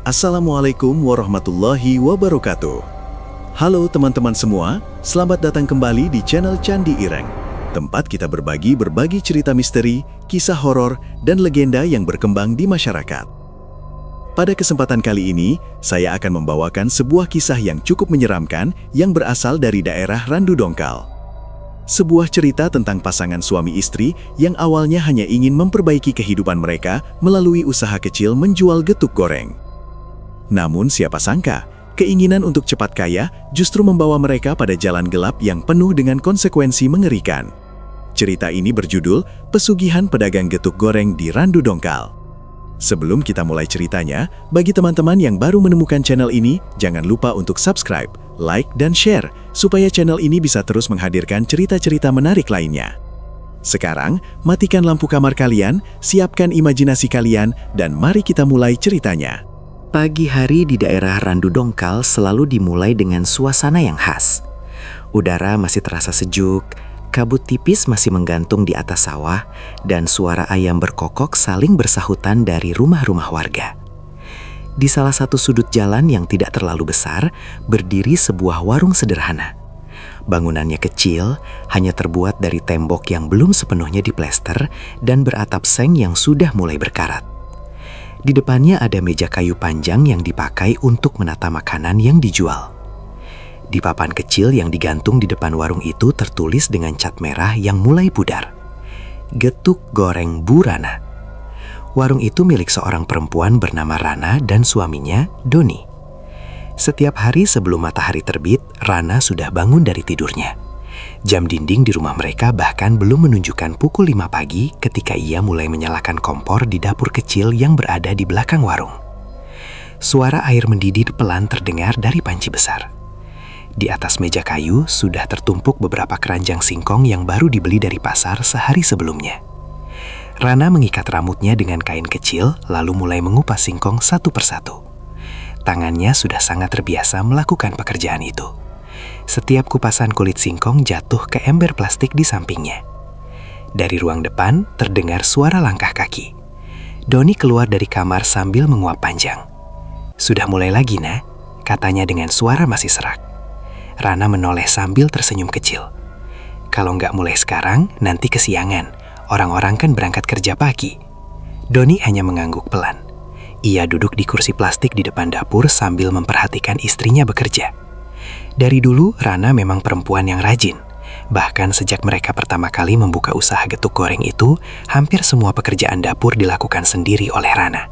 Assalamualaikum warahmatullahi wabarakatuh. Halo teman-teman semua, selamat datang kembali di channel Candi Ireng. Tempat kita berbagi cerita misteri, kisah horor, dan legenda yang berkembang di masyarakat. Pada kesempatan kali ini, saya akan membawakan sebuah kisah yang cukup menyeramkan yang berasal dari daerah Randu Dongkal. Sebuah cerita tentang pasangan suami istri yang awalnya hanya ingin memperbaiki kehidupan mereka melalui usaha kecil menjual getuk goreng. Namun siapa sangka, keinginan untuk cepat kaya justru membawa mereka pada jalan gelap yang penuh dengan konsekuensi mengerikan. Cerita ini berjudul Pesugihan Pedagang Getuk Goreng di Randu Dongkal. Sebelum kita mulai ceritanya, bagi teman-teman yang baru menemukan channel ini, jangan lupa untuk subscribe, like, dan share, supaya channel ini bisa terus menghadirkan cerita-cerita menarik lainnya. Sekarang, matikan lampu kamar kalian, siapkan imajinasi kalian, dan mari kita mulai ceritanya. Pagi hari di daerah Randu Dongkal selalu dimulai dengan suasana yang khas. Udara masih terasa sejuk, kabut tipis masih menggantung di atas sawah, dan suara ayam berkokok saling bersahutan dari rumah-rumah warga. Di salah satu sudut jalan yang tidak terlalu besar, berdiri sebuah warung sederhana. Bangunannya kecil, hanya terbuat dari tembok yang belum sepenuhnya diplester dan beratap seng yang sudah mulai berkarat. Di depannya ada meja kayu panjang yang dipakai untuk menata makanan yang dijual. Di papan kecil yang digantung di depan warung itu tertulis dengan cat merah yang mulai pudar. Getuk Goreng Bu Rana. Warung itu milik seorang perempuan bernama Rana dan suaminya, Doni. Setiap hari sebelum matahari terbit, Rana sudah bangun dari tidurnya. Jam dinding di rumah mereka bahkan belum menunjukkan pukul 5 pagi ketika ia mulai menyalakan kompor di dapur kecil yang berada di belakang warung. Suara air mendidih pelan terdengar dari panci besar. Di atas meja kayu sudah tertumpuk beberapa keranjang singkong yang baru dibeli dari pasar sehari sebelumnya. Rana mengikat rambutnya dengan kain kecil lalu mulai mengupas singkong satu persatu. Tangannya sudah sangat terbiasa melakukan pekerjaan itu. Setiap kupasan kulit singkong jatuh ke ember plastik di sampingnya. Dari ruang depan terdengar suara langkah kaki. Doni keluar dari kamar sambil menguap panjang. "Sudah mulai lagi, Nak," katanya dengan suara masih serak. Rana menoleh sambil tersenyum kecil. "Kalau nggak mulai sekarang, nanti kesiangan. Orang-orang kan berangkat kerja pagi." Doni hanya mengangguk pelan. Ia duduk di kursi plastik di depan dapur sambil memperhatikan istrinya bekerja. Dari dulu, Rana memang perempuan yang rajin. Bahkan sejak mereka pertama kali membuka usaha getuk goreng itu, hampir semua pekerjaan dapur dilakukan sendiri oleh Rana.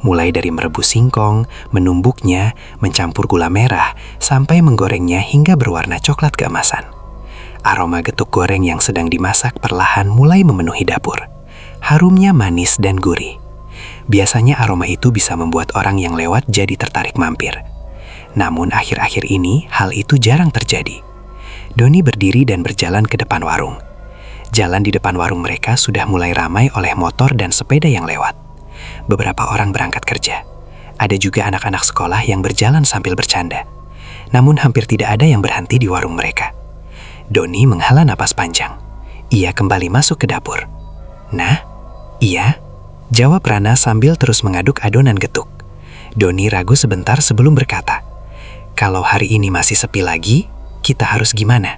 Mulai dari merebus singkong, menumbuknya, mencampur gula merah, sampai menggorengnya hingga berwarna coklat keemasan. Aroma getuk goreng yang sedang dimasak perlahan mulai memenuhi dapur. Harumnya manis dan gurih. Biasanya aroma itu bisa membuat orang yang lewat jadi tertarik mampir. Namun akhir-akhir ini hal itu jarang terjadi. Doni berdiri dan berjalan ke depan warung. Jalan di depan warung mereka sudah mulai ramai oleh motor dan sepeda yang lewat. Beberapa orang berangkat kerja. Ada juga anak-anak sekolah yang berjalan sambil bercanda. Namun hampir tidak ada yang berhenti di warung mereka. Doni menghela napas panjang. Ia kembali masuk ke dapur. "Nah, iya," jawab Rana sambil terus mengaduk adonan getuk. Doni ragu sebentar sebelum berkata, "Kalau hari ini masih sepi lagi, kita harus gimana?"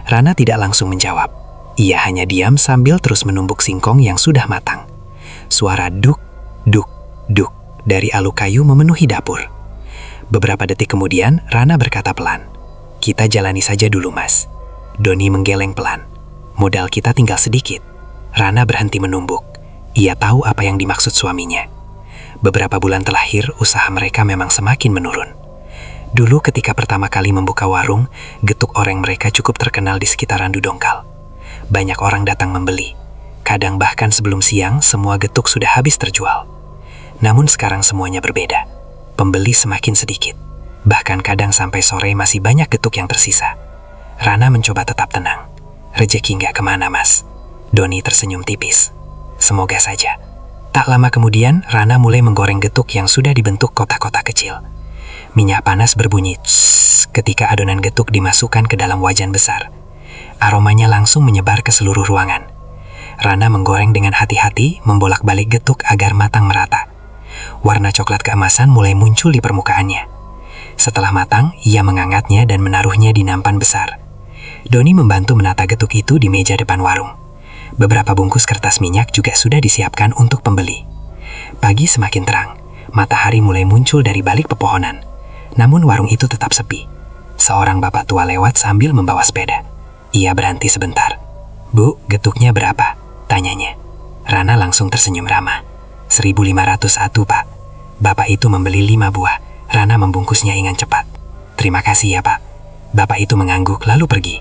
Rana tidak langsung menjawab. Ia hanya diam sambil terus menumbuk singkong yang sudah matang. Suara duk, duk, duk dari alu kayu memenuhi dapur. Beberapa detik kemudian, Rana berkata pelan, "Kita jalani saja dulu, Mas." Doni menggeleng pelan. "Modal kita tinggal sedikit." Rana berhenti menumbuk. Ia tahu apa yang dimaksud suaminya. Beberapa bulan terakhir, usaha mereka memang semakin menurun. Dulu ketika pertama kali membuka warung, getuk goreng mereka cukup terkenal di sekitar Randu Dongkal. Banyak orang datang membeli. Kadang bahkan sebelum siang, semua getuk sudah habis terjual. Namun sekarang semuanya berbeda. Pembeli semakin sedikit. Bahkan kadang sampai sore masih banyak getuk yang tersisa. Rana mencoba tetap tenang. "Rezeki nggak kemana, Mas." Doni tersenyum tipis. "Semoga saja." Tak lama kemudian, Rana mulai menggoreng getuk yang sudah dibentuk kotak-kotak kecil. Minyak panas berbunyi tss ketika adonan getuk dimasukkan ke dalam wajan besar. Aromanya langsung menyebar ke seluruh ruangan. Rana menggoreng dengan hati-hati, membolak-balik getuk agar matang merata. Warna coklat keemasan mulai muncul di permukaannya. Setelah matang, ia mengangkatnya dan menaruhnya di nampan besar. Doni membantu menata getuk itu di meja depan warung. Beberapa bungkus kertas minyak juga sudah disiapkan untuk pembeli. Pagi semakin terang, matahari mulai muncul dari balik pepohonan. Namun warung itu tetap sepi. Seorang bapak tua lewat sambil membawa sepeda. Ia berhenti sebentar. "Bu, getuknya berapa?" tanyanya. Rana langsung tersenyum ramah. 1.501, Pak. Bapak itu membeli 5 buah. Rana membungkusnya dengan cepat. "Terima kasih ya, Pak." Bapak itu mengangguk lalu pergi.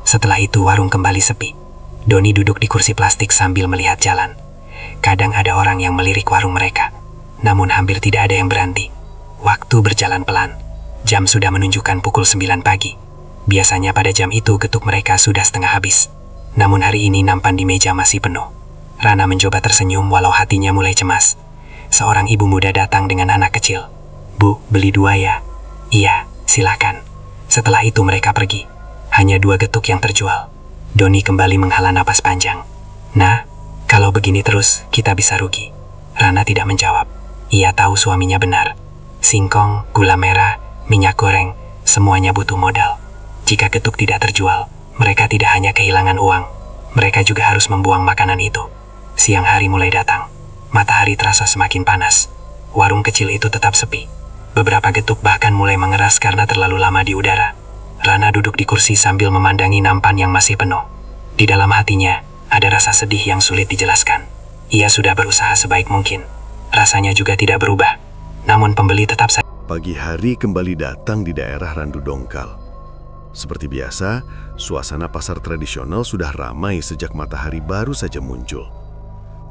Setelah itu warung kembali sepi. Doni duduk di kursi plastik sambil melihat jalan. Kadang ada orang yang melirik warung mereka. Namun hampir tidak ada yang berhenti. Waktu berjalan pelan. Jam sudah menunjukkan pukul 9 pagi. Biasanya pada jam itu getuk mereka sudah setengah habis. Namun hari ini nampan di meja masih penuh. Rana mencoba tersenyum walau hatinya mulai cemas. Seorang ibu muda datang dengan anak kecil. "Bu, beli 2 ya?" "Iya, silakan." Setelah itu mereka pergi. Hanya 2 getuk yang terjual. Doni kembali menghela napas panjang. "Nah, kalau begini terus, kita bisa rugi." Rana tidak menjawab. Ia tahu suaminya benar. Singkong, gula merah, minyak goreng, semuanya butuh modal. Jika getuk tidak terjual, mereka tidak hanya kehilangan uang, mereka juga harus membuang makanan itu. Siang hari mulai datang. Matahari terasa semakin panas. Warung kecil itu tetap sepi. Beberapa getuk bahkan mulai mengeras karena terlalu lama di udara. Rana duduk di kursi sambil memandangi nampan yang masih penuh. Di dalam hatinya, ada rasa sedih yang sulit dijelaskan. Ia sudah berusaha sebaik mungkin. Rasanya juga tidak berubah. Namun pembeli tetap saja. Pagi hari kembali datang di daerah Randu Dongkal. Seperti biasa, suasana pasar tradisional sudah ramai sejak matahari baru saja muncul.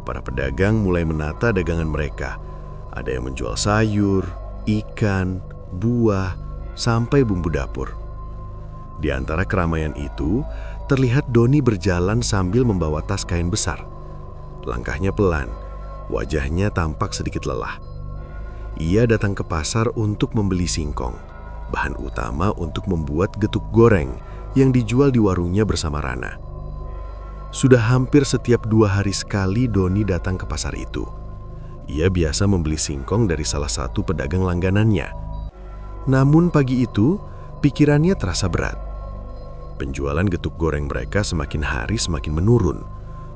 Para pedagang mulai menata dagangan mereka. Ada yang menjual sayur, ikan, buah, sampai bumbu dapur. Di antara keramaian itu, terlihat Doni berjalan sambil membawa tas kain besar. Langkahnya pelan, wajahnya tampak sedikit lelah. Ia datang ke pasar untuk membeli singkong, bahan utama untuk membuat getuk goreng yang dijual di warungnya bersama Rana. Sudah hampir setiap 2 hari sekali Doni datang ke pasar itu. Ia biasa membeli singkong dari salah satu pedagang langganannya. Namun pagi itu, pikirannya terasa berat. Penjualan getuk goreng mereka semakin hari semakin menurun.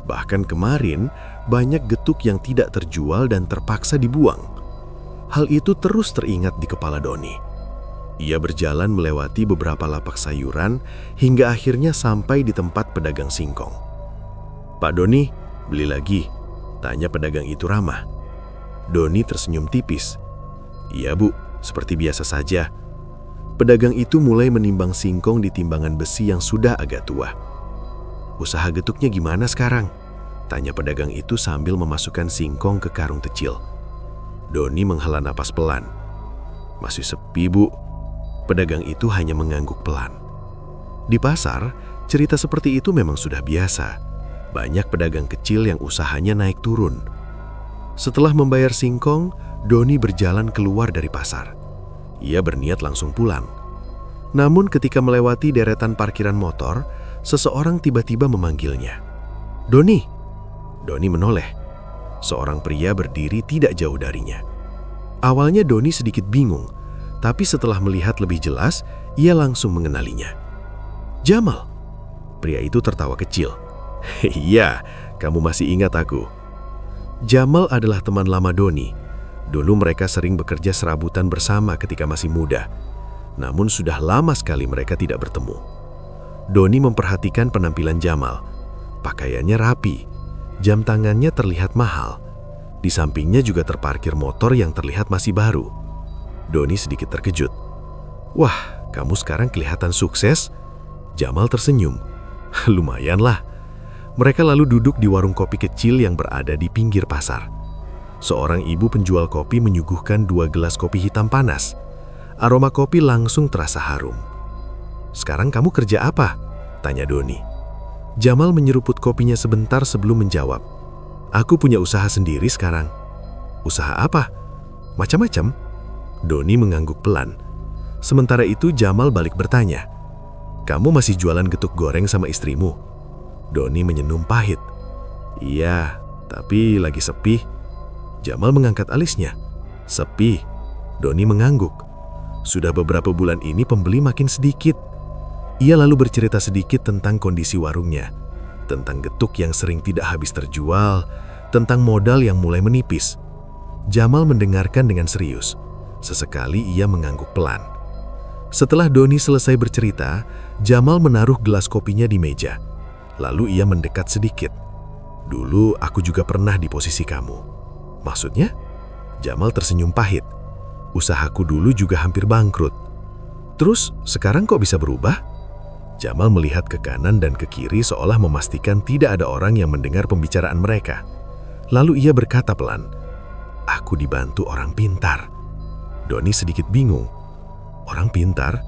Bahkan kemarin, banyak getuk yang tidak terjual dan terpaksa dibuang. Hal itu terus teringat di kepala Doni. Ia berjalan melewati beberapa lapak sayuran hingga akhirnya sampai di tempat pedagang singkong. "Pak Doni, beli lagi?" tanya pedagang itu ramah. Doni tersenyum tipis. "Iya Bu, seperti biasa saja." Pedagang itu mulai menimbang singkong di timbangan besi yang sudah agak tua. "Usaha getuknya gimana sekarang?" tanya pedagang itu sambil memasukkan singkong ke karung kecil. Doni menghela napas pelan. "Masih sepi Bu." Pedagang itu hanya mengangguk pelan. Di pasar, cerita seperti itu memang sudah biasa. Banyak pedagang kecil yang usahanya naik turun. Setelah membayar singkong, Doni berjalan keluar dari pasar. Ia berniat langsung pulang. Namun ketika melewati deretan parkiran motor, seseorang tiba-tiba memanggilnya. "Doni!" Doni menoleh. Seorang pria berdiri tidak jauh darinya. Awalnya Doni sedikit bingung, tapi setelah melihat lebih jelas, ia langsung mengenalinya. "Jamal!" Pria itu tertawa kecil. "Iya, kamu masih ingat aku." Jamal adalah teman lama Doni. Dulu mereka sering bekerja serabutan bersama ketika masih muda. Namun sudah lama sekali mereka tidak bertemu. Doni memperhatikan penampilan Jamal. Pakaiannya rapi, jam tangannya terlihat mahal. Di sampingnya juga terparkir motor yang terlihat masih baru. Doni sedikit terkejut. "Wah, kamu sekarang kelihatan sukses." Jamal tersenyum. "Lumayanlah." Mereka lalu duduk di warung kopi kecil yang berada di pinggir pasar. Seorang ibu penjual kopi menyuguhkan 2 gelas kopi hitam panas. Aroma kopi langsung terasa harum. "Sekarang kamu kerja apa?" tanya Doni. Jamal menyeruput kopinya sebentar sebelum menjawab. "Aku punya usaha sendiri sekarang." "Usaha apa?" "Macam-macam." Doni mengangguk pelan. Sementara itu Jamal balik bertanya, "Kamu masih jualan getuk goreng sama istrimu?" Doni menyenum pahit. "Iya, tapi lagi sepi." Jamal mengangkat alisnya. Sepi. Doni mengangguk. Sudah beberapa bulan ini pembeli makin sedikit. Ia lalu bercerita sedikit tentang kondisi warungnya, tentang getuk yang sering tidak habis terjual, tentang modal yang mulai menipis. Jamal mendengarkan dengan serius. Sesekali ia mengangguk pelan. Setelah Doni selesai bercerita, Jamal menaruh gelas kopinya di meja. Lalu ia mendekat sedikit. Dulu aku juga pernah di posisi kamu. Maksudnya? Jamal tersenyum pahit. Usahaku dulu juga hampir bangkrut. Terus sekarang kok bisa berubah? Jamal melihat ke kanan dan ke kiri seolah memastikan tidak ada orang yang mendengar pembicaraan mereka. Lalu ia berkata pelan, "Aku dibantu orang pintar." Doni sedikit bingung. Orang pintar?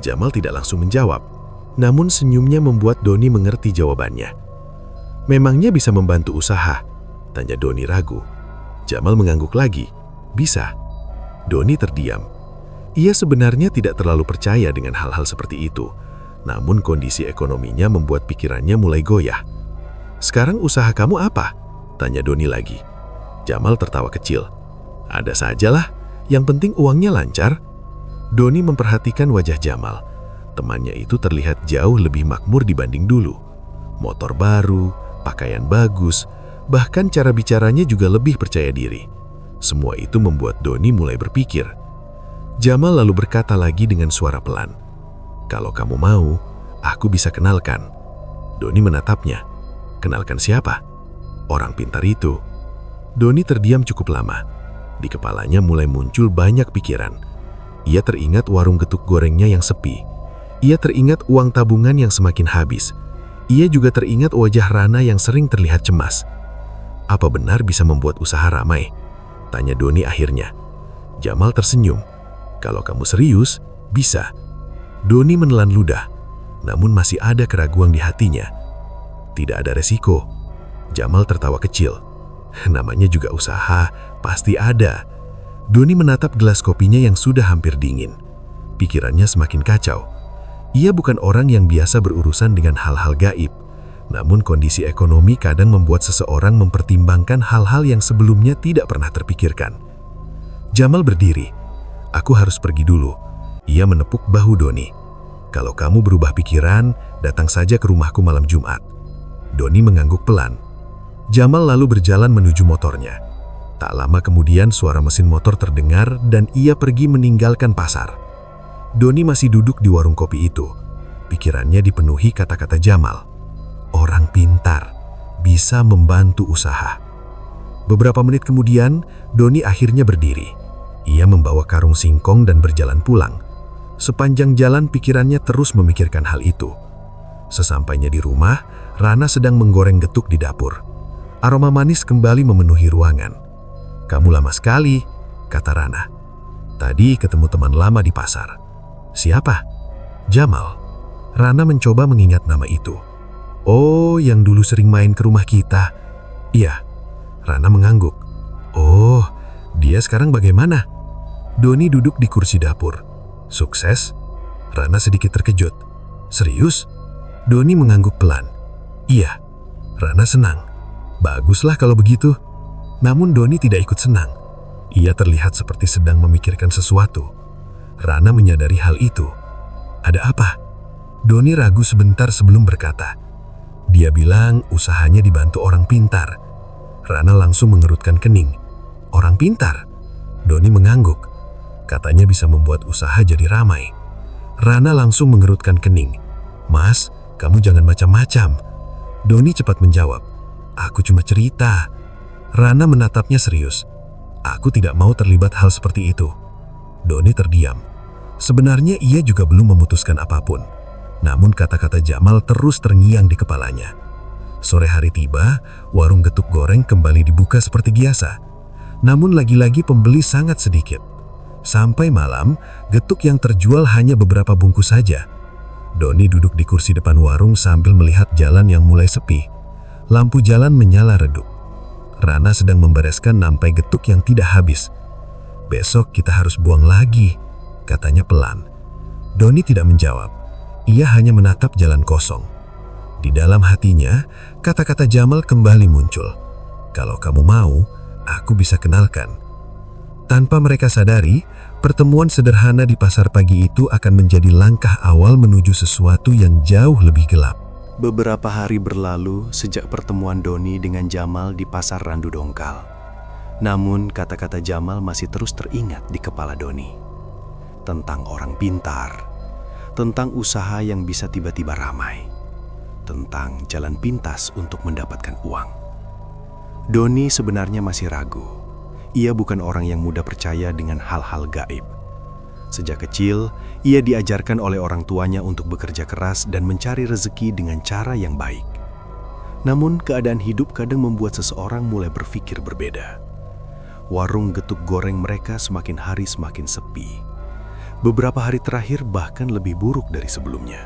Jamal tidak langsung menjawab. Namun senyumnya membuat Doni mengerti jawabannya. "Memangnya bisa membantu usaha?" tanya Doni ragu. Jamal mengangguk lagi. "Bisa." Doni terdiam. Ia sebenarnya tidak terlalu percaya dengan hal-hal seperti itu. Namun kondisi ekonominya membuat pikirannya mulai goyah. "Sekarang usaha kamu apa?" tanya Doni lagi. Jamal tertawa kecil. "Ada sajalah, yang penting uangnya lancar." Doni memperhatikan wajah Jamal. Temannya itu terlihat jauh lebih makmur dibanding dulu. Motor baru, pakaian bagus, bahkan cara bicaranya juga lebih percaya diri. Semua itu membuat Doni mulai berpikir. Jamal lalu berkata lagi dengan suara pelan, "Kalau kamu mau, aku bisa kenalkan." Doni menatapnya. "Kenalkan siapa?" "Orang pintar itu." Doni terdiam cukup lama. Di kepalanya mulai muncul banyak pikiran. Ia teringat warung getuk gorengnya yang sepi. Ia teringat uang tabungan yang semakin habis. Ia juga teringat wajah Rana yang sering terlihat cemas. "Apa benar bisa membuat usaha ramai?" tanya Doni akhirnya. Jamal tersenyum. "Kalau kamu serius, bisa." Doni menelan ludah, namun masih ada keraguan di hatinya. "Tidak ada resiko." Jamal tertawa kecil. "Namanya juga usaha, pasti ada." Doni menatap gelas kopinya yang sudah hampir dingin. Pikirannya semakin kacau. Ia bukan orang yang biasa berurusan dengan hal-hal gaib. Namun kondisi ekonomi kadang membuat seseorang mempertimbangkan hal-hal yang sebelumnya tidak pernah terpikirkan. Jamal berdiri. "Aku harus pergi dulu." Ia menepuk bahu Doni. "Kalau kamu berubah pikiran, datang saja ke rumahku malam Jumat." Doni mengangguk pelan. Jamal lalu berjalan menuju motornya. Tak lama kemudian suara mesin motor terdengar dan ia pergi meninggalkan pasar. Doni masih duduk di warung kopi itu. Pikirannya dipenuhi kata-kata Jamal. Orang pintar, bisa membantu usaha. Beberapa menit kemudian, Doni akhirnya berdiri. Ia membawa karung singkong dan berjalan pulang. Sepanjang jalan pikirannya terus memikirkan hal itu. Sesampainya di rumah, Rana sedang menggoreng getuk di dapur. Aroma manis kembali memenuhi ruangan. "Kamu lama sekali," kata Rana. "Tadi ketemu teman lama di pasar." "Siapa?" "Jamal." Rana mencoba mengingat nama itu. "Oh, yang dulu sering main ke rumah kita." "Iya." Rana mengangguk. "Oh, dia sekarang bagaimana?" Doni duduk di kursi dapur. "Sukses?" Rana sedikit terkejut. "Serius?" Doni mengangguk pelan. "Iya." Rana senang. "Baguslah kalau begitu." Namun Doni tidak ikut senang. Ia terlihat seperti sedang memikirkan sesuatu. Rana menyadari hal itu. "Ada apa?" Doni ragu sebentar sebelum berkata. Dia bilang usahanya dibantu orang pintar. Rana langsung mengerutkan kening. "Orang pintar?" Doni mengangguk. Katanya bisa membuat usaha jadi ramai. Rana langsung mengerutkan kening. "Mas, kamu jangan macam-macam." Doni cepat menjawab. "Aku cuma cerita." Rana menatapnya serius. "Aku tidak mau terlibat hal seperti itu." Doni terdiam. Sebenarnya ia juga belum memutuskan apapun. Namun kata-kata Jamal terus terngiang di kepalanya. Sore hari tiba, warung getuk goreng kembali dibuka seperti biasa. Namun lagi-lagi pembeli sangat sedikit. Sampai malam, getuk yang terjual hanya beberapa bungkus saja. Doni duduk di kursi depan warung sambil melihat jalan yang mulai sepi. Lampu jalan menyala redup. Rana sedang membereskan nampai getuk yang tidak habis. "Besok kita harus buang lagi," katanya pelan. Doni tidak menjawab. Ia hanya menatap jalan kosong. Di dalam hatinya, kata-kata Jamal kembali muncul. "Kalau kamu mau, aku bisa kenalkan." Tanpa mereka sadari, pertemuan sederhana di pasar pagi itu akan menjadi langkah awal menuju sesuatu yang jauh lebih gelap. Beberapa hari berlalu sejak pertemuan Doni dengan Jamal di pasar Randu Dongkal. Namun kata-kata Jamal masih terus teringat di kepala Doni. Tentang orang pintar, tentang usaha yang bisa tiba-tiba ramai, tentang jalan pintas untuk mendapatkan uang. Doni sebenarnya masih ragu. Ia bukan orang yang mudah percaya dengan hal-hal gaib. Sejak kecil, ia diajarkan oleh orang tuanya untuk bekerja keras dan mencari rezeki dengan cara yang baik. Namun, keadaan hidup kadang membuat seseorang mulai berpikir berbeda. Warung getuk goreng mereka semakin hari semakin sepi. Beberapa hari terakhir bahkan lebih buruk dari sebelumnya.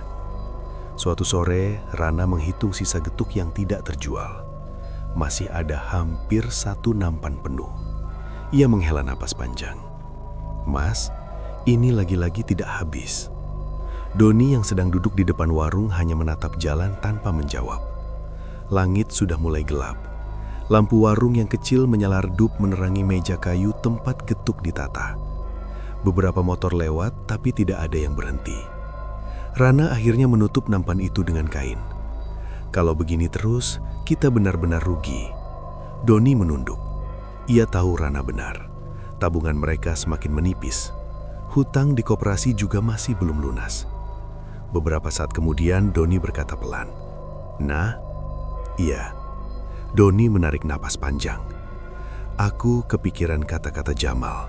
Suatu sore, Rana menghitung sisa getuk yang tidak terjual. Masih ada hampir 1 nampan penuh. Ia menghela napas panjang. "Mas, ini lagi-lagi tidak habis." Doni yang sedang duduk di depan warung hanya menatap jalan tanpa menjawab. Langit sudah mulai gelap. Lampu warung yang kecil menyala redup menerangi meja kayu tempat getuk ditata. Beberapa motor lewat tapi tidak ada yang berhenti. Rana akhirnya menutup nampan itu dengan kain. "Kalau begini terus, kita benar-benar rugi." Doni menunduk. Ia tahu Rana benar. Tabungan mereka semakin menipis. Hutang di koperasi juga masih belum lunas. Beberapa saat kemudian Doni berkata pelan, "Nah, iya." Doni menarik napas panjang. "Aku kepikiran kata-kata Jamal."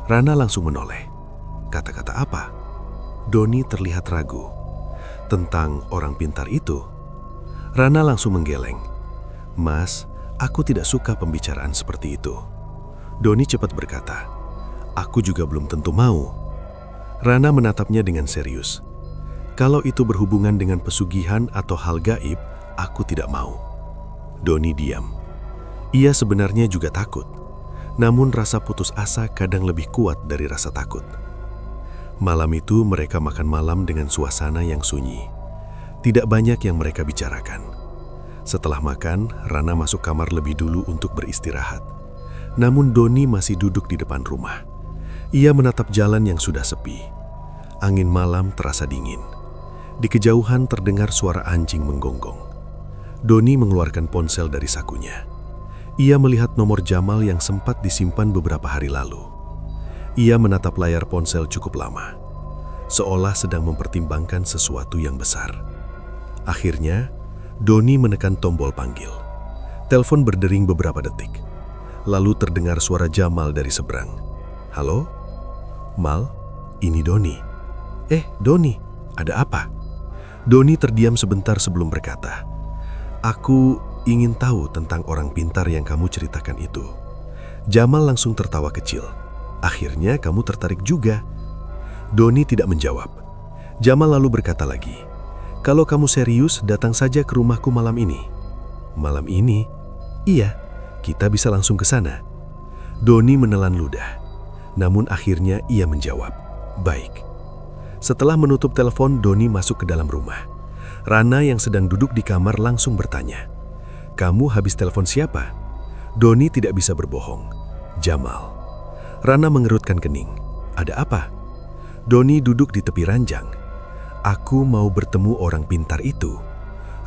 Rana langsung menoleh. "Kata-kata apa?" Doni terlihat ragu. "Tentang orang pintar itu?" Rana langsung menggeleng. "Mas, aku tidak suka pembicaraan seperti itu." Doni cepat berkata, "Aku juga belum tentu mau." Rana menatapnya dengan serius. "Kalau itu berhubungan dengan pesugihan atau hal gaib, aku tidak mau." Doni diam. Ia sebenarnya juga takut. Namun rasa putus asa kadang lebih kuat dari rasa takut. Malam itu mereka makan malam dengan suasana yang sunyi. Tidak banyak yang mereka bicarakan. Setelah makan, Rana masuk kamar lebih dulu untuk beristirahat. Namun Doni masih duduk di depan rumah. Ia menatap jalan yang sudah sepi. Angin malam terasa dingin. Di kejauhan terdengar suara anjing menggonggong. Doni mengeluarkan ponsel dari sakunya. Ia melihat nomor Jamal yang sempat disimpan beberapa hari lalu. Ia menatap layar ponsel cukup lama, seolah sedang mempertimbangkan sesuatu yang besar. Akhirnya, Doni menekan tombol panggil. Telepon berdering beberapa detik. Lalu terdengar suara Jamal dari seberang. "Halo? Mal, ini Doni." Doni, ada apa?" Doni terdiam sebentar sebelum berkata, "Aku ingin tahu tentang orang pintar yang kamu ceritakan itu." Jamal langsung tertawa kecil. "Akhirnya kamu tertarik juga." Doni tidak menjawab. Jamal lalu berkata lagi, "Kalau kamu serius, datang saja ke rumahku malam ini." "Malam ini?" "Iya, kita bisa langsung ke sana." Doni menelan ludah. Namun akhirnya ia menjawab, "Baik." Setelah menutup telepon, Doni masuk ke dalam rumah. Rana yang sedang duduk di kamar langsung bertanya, "Kamu habis telepon siapa?" Doni tidak bisa berbohong. "Jamal." Rana mengerutkan kening. "Ada apa?" Doni duduk di tepi ranjang. "Aku mau bertemu orang pintar itu."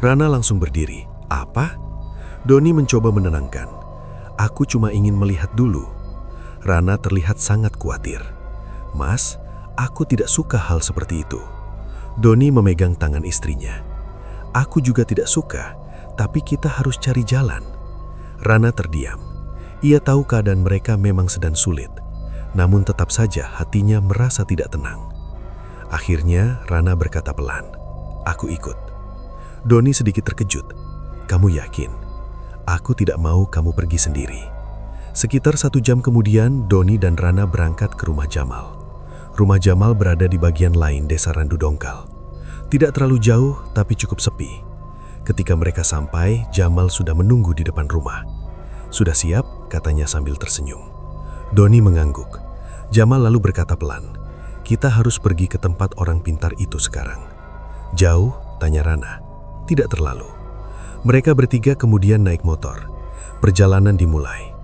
Rana langsung berdiri. "Apa?" Doni mencoba menenangkan. "Aku cuma ingin melihat dulu." Rana terlihat sangat khawatir. "Mas, aku tidak suka hal seperti itu." Doni memegang tangan istrinya. "Aku juga tidak suka, tapi kita harus cari jalan." Rana terdiam. Ia tahu keadaan mereka memang sedang sulit, namun tetap saja hatinya merasa tidak tenang. Akhirnya Rana berkata pelan, "Aku ikut." Doni sedikit terkejut. "Kamu yakin?" "Aku tidak mau kamu pergi sendiri." Sekitar 1 jam kemudian, Doni dan Rana berangkat ke rumah Jamal. Rumah Jamal berada di bagian lain desa Randu Dongkal. Tidak terlalu jauh, tapi cukup sepi. Ketika mereka sampai, Jamal sudah menunggu di depan rumah. "Sudah siap?" katanya sambil tersenyum. Doni mengangguk. Jamal lalu berkata pelan, "Kita harus pergi ke tempat orang pintar itu sekarang." "Jauh?" tanya Rana. "Tidak terlalu." Mereka bertiga kemudian naik motor. Perjalanan dimulai.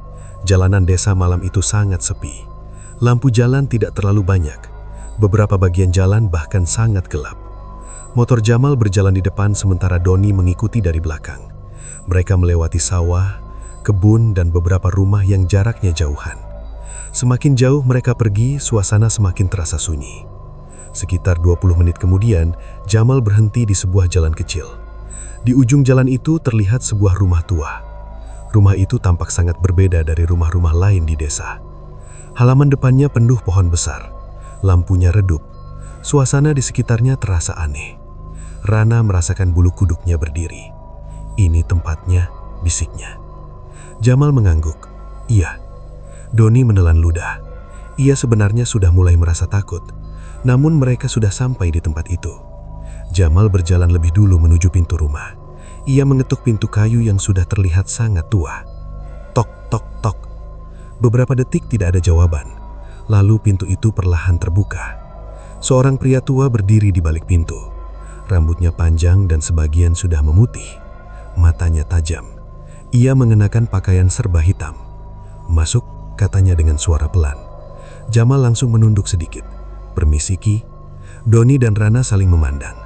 Jalanan desa malam itu sangat sepi. Lampu jalan tidak terlalu banyak. Beberapa bagian jalan bahkan sangat gelap. Motor Jamal berjalan di depan sementara Doni mengikuti dari belakang. Mereka melewati sawah, kebun, dan beberapa rumah yang jaraknya jauhan. Semakin jauh mereka pergi, suasana semakin terasa sunyi. Sekitar 20 menit kemudian, Jamal berhenti di sebuah jalan kecil. Di ujung jalan itu terlihat sebuah rumah tua. Rumah itu tampak sangat berbeda dari rumah-rumah lain di desa. Halaman depannya penuh pohon besar. Lampunya redup. Suasana di sekitarnya terasa aneh. Rana merasakan bulu kuduknya berdiri. Ini tempatnya, bisiknya. Jamal mengangguk. Iya. Doni menelan ludah. Ia sebenarnya sudah mulai merasa takut. Namun mereka sudah sampai di tempat itu. Jamal berjalan lebih dulu menuju pintu rumah. Ia mengetuk pintu kayu yang sudah terlihat sangat tua. Tok, tok, tok. Beberapa detik tidak ada jawaban. Lalu pintu itu perlahan terbuka. Seorang pria tua berdiri di balik pintu. Rambutnya panjang dan sebagian sudah memutih. Matanya tajam. Ia mengenakan pakaian serba hitam. Masuk, katanya dengan suara pelan. Jamal langsung menunduk sedikit. Permisi Ki. Doni dan Rana saling memandang.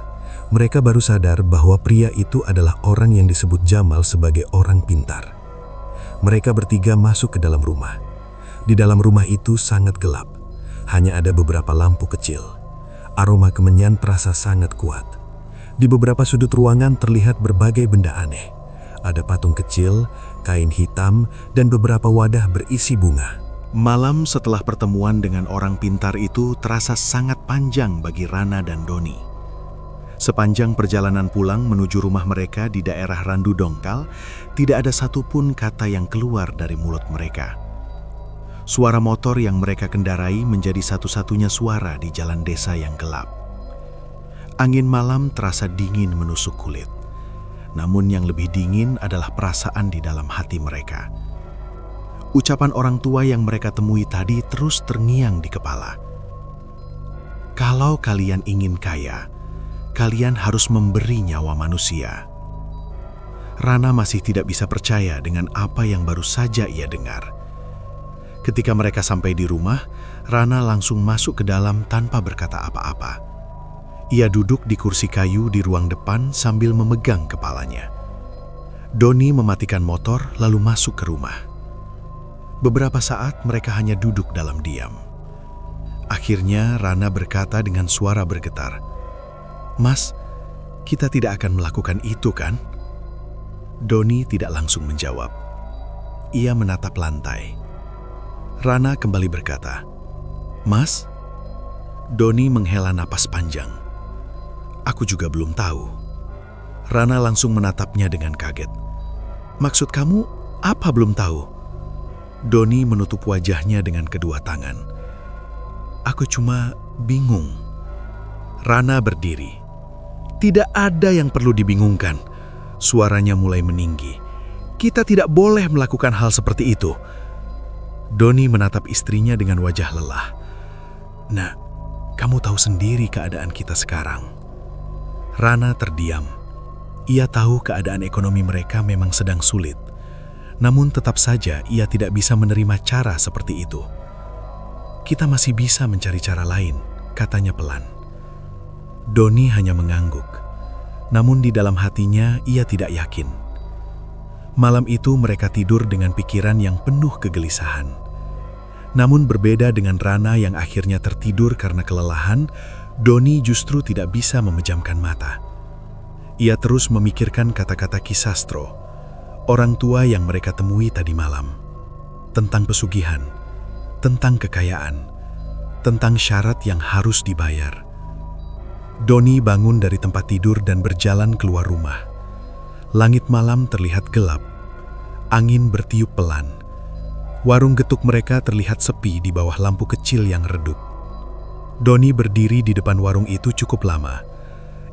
Mereka baru sadar bahwa pria itu adalah orang yang disebut Jamal sebagai orang pintar. Mereka bertiga masuk ke dalam rumah. Di dalam rumah itu sangat gelap. Hanya ada beberapa lampu kecil. Aroma kemenyan terasa sangat kuat. Di beberapa sudut ruangan terlihat berbagai benda aneh. Ada patung kecil, kain hitam, dan beberapa wadah berisi bunga. Malam setelah pertemuan dengan orang pintar itu terasa sangat panjang bagi Rana dan Doni. Sepanjang perjalanan pulang menuju rumah mereka di daerah Randu Dongkal, tidak ada satupun kata yang keluar dari mulut mereka. Suara motor yang mereka kendarai menjadi satu-satunya suara di jalan desa yang gelap. Angin malam terasa dingin menusuk kulit. Namun yang lebih dingin adalah perasaan di dalam hati mereka. Ucapan orang tua yang mereka temui tadi terus terngiang di kepala. Kalau kalian ingin kaya, kalian harus memberi nyawa manusia. Rana masih tidak bisa percaya dengan apa yang baru saja ia dengar. Ketika mereka sampai di rumah, Rana langsung masuk ke dalam tanpa berkata apa-apa. Ia duduk di kursi kayu di ruang depan sambil memegang kepalanya. Doni mematikan motor lalu masuk ke rumah. Beberapa saat mereka hanya duduk dalam diam. Akhirnya Rana berkata dengan suara bergetar, "Mas, kita tidak akan melakukan itu kan?" Doni tidak langsung menjawab. Ia menatap lantai. Rana kembali berkata, "Mas?" Doni menghela napas panjang. "Aku juga belum tahu." Rana langsung menatapnya dengan kaget. "Maksud kamu apa belum tahu?" Doni menutup wajahnya dengan kedua tangan. "Aku cuma bingung." Rana berdiri. "Tidak ada yang perlu dibingungkan." Suaranya mulai meninggi. "Kita tidak boleh melakukan hal seperti itu." Doni menatap istrinya dengan wajah lelah. "Nak, kamu tahu sendiri keadaan kita sekarang." Rana terdiam. Ia tahu keadaan ekonomi mereka memang sedang sulit. Namun tetap saja ia tidak bisa menerima cara seperti itu. "Kita masih bisa mencari cara lain," katanya pelan. Doni hanya mengangguk. Namun di dalam hatinya ia tidak yakin. Malam itu mereka tidur dengan pikiran yang penuh kegelisahan. Namun berbeda dengan Rana yang akhirnya tertidur karena kelelahan, Doni justru tidak bisa memejamkan mata. Ia terus memikirkan kata-kata Ki Sastro, orang tua yang mereka temui tadi malam. Tentang pesugihan, tentang kekayaan, tentang syarat yang harus dibayar. Doni bangun dari tempat tidur dan berjalan keluar rumah. Langit malam terlihat gelap. Angin bertiup pelan. Warung getuk mereka terlihat sepi di bawah lampu kecil yang redup. Doni berdiri di depan warung itu cukup lama.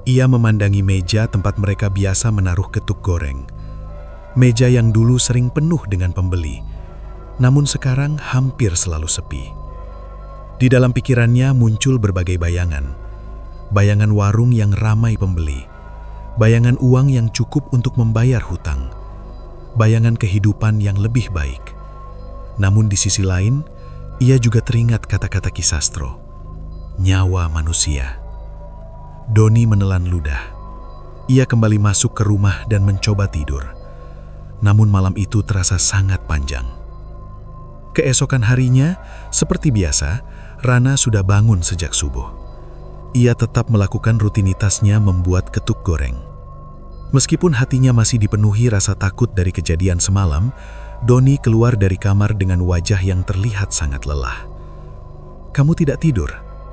Ia memandangi meja tempat mereka biasa menaruh getuk goreng. Meja yang dulu sering penuh dengan pembeli, namun sekarang hampir selalu sepi. Di dalam pikirannya muncul berbagai bayangan. Bayangan warung yang ramai pembeli, bayangan uang yang cukup untuk membayar hutang, bayangan kehidupan yang lebih baik. Namun di sisi lain, ia juga teringat kata-kata Ki Sastro, nyawa manusia. Doni menelan ludah. Ia kembali masuk ke rumah dan mencoba tidur. Namun malam itu terasa sangat panjang. Keesokan harinya, seperti biasa, Rana sudah bangun sejak subuh. Ia tetap melakukan rutinitasnya membuat ketuk goreng. Meskipun hatinya masih dipenuhi rasa takut dari kejadian semalam, Doni keluar dari kamar dengan wajah yang terlihat sangat lelah. "Kamu tidak tidur?"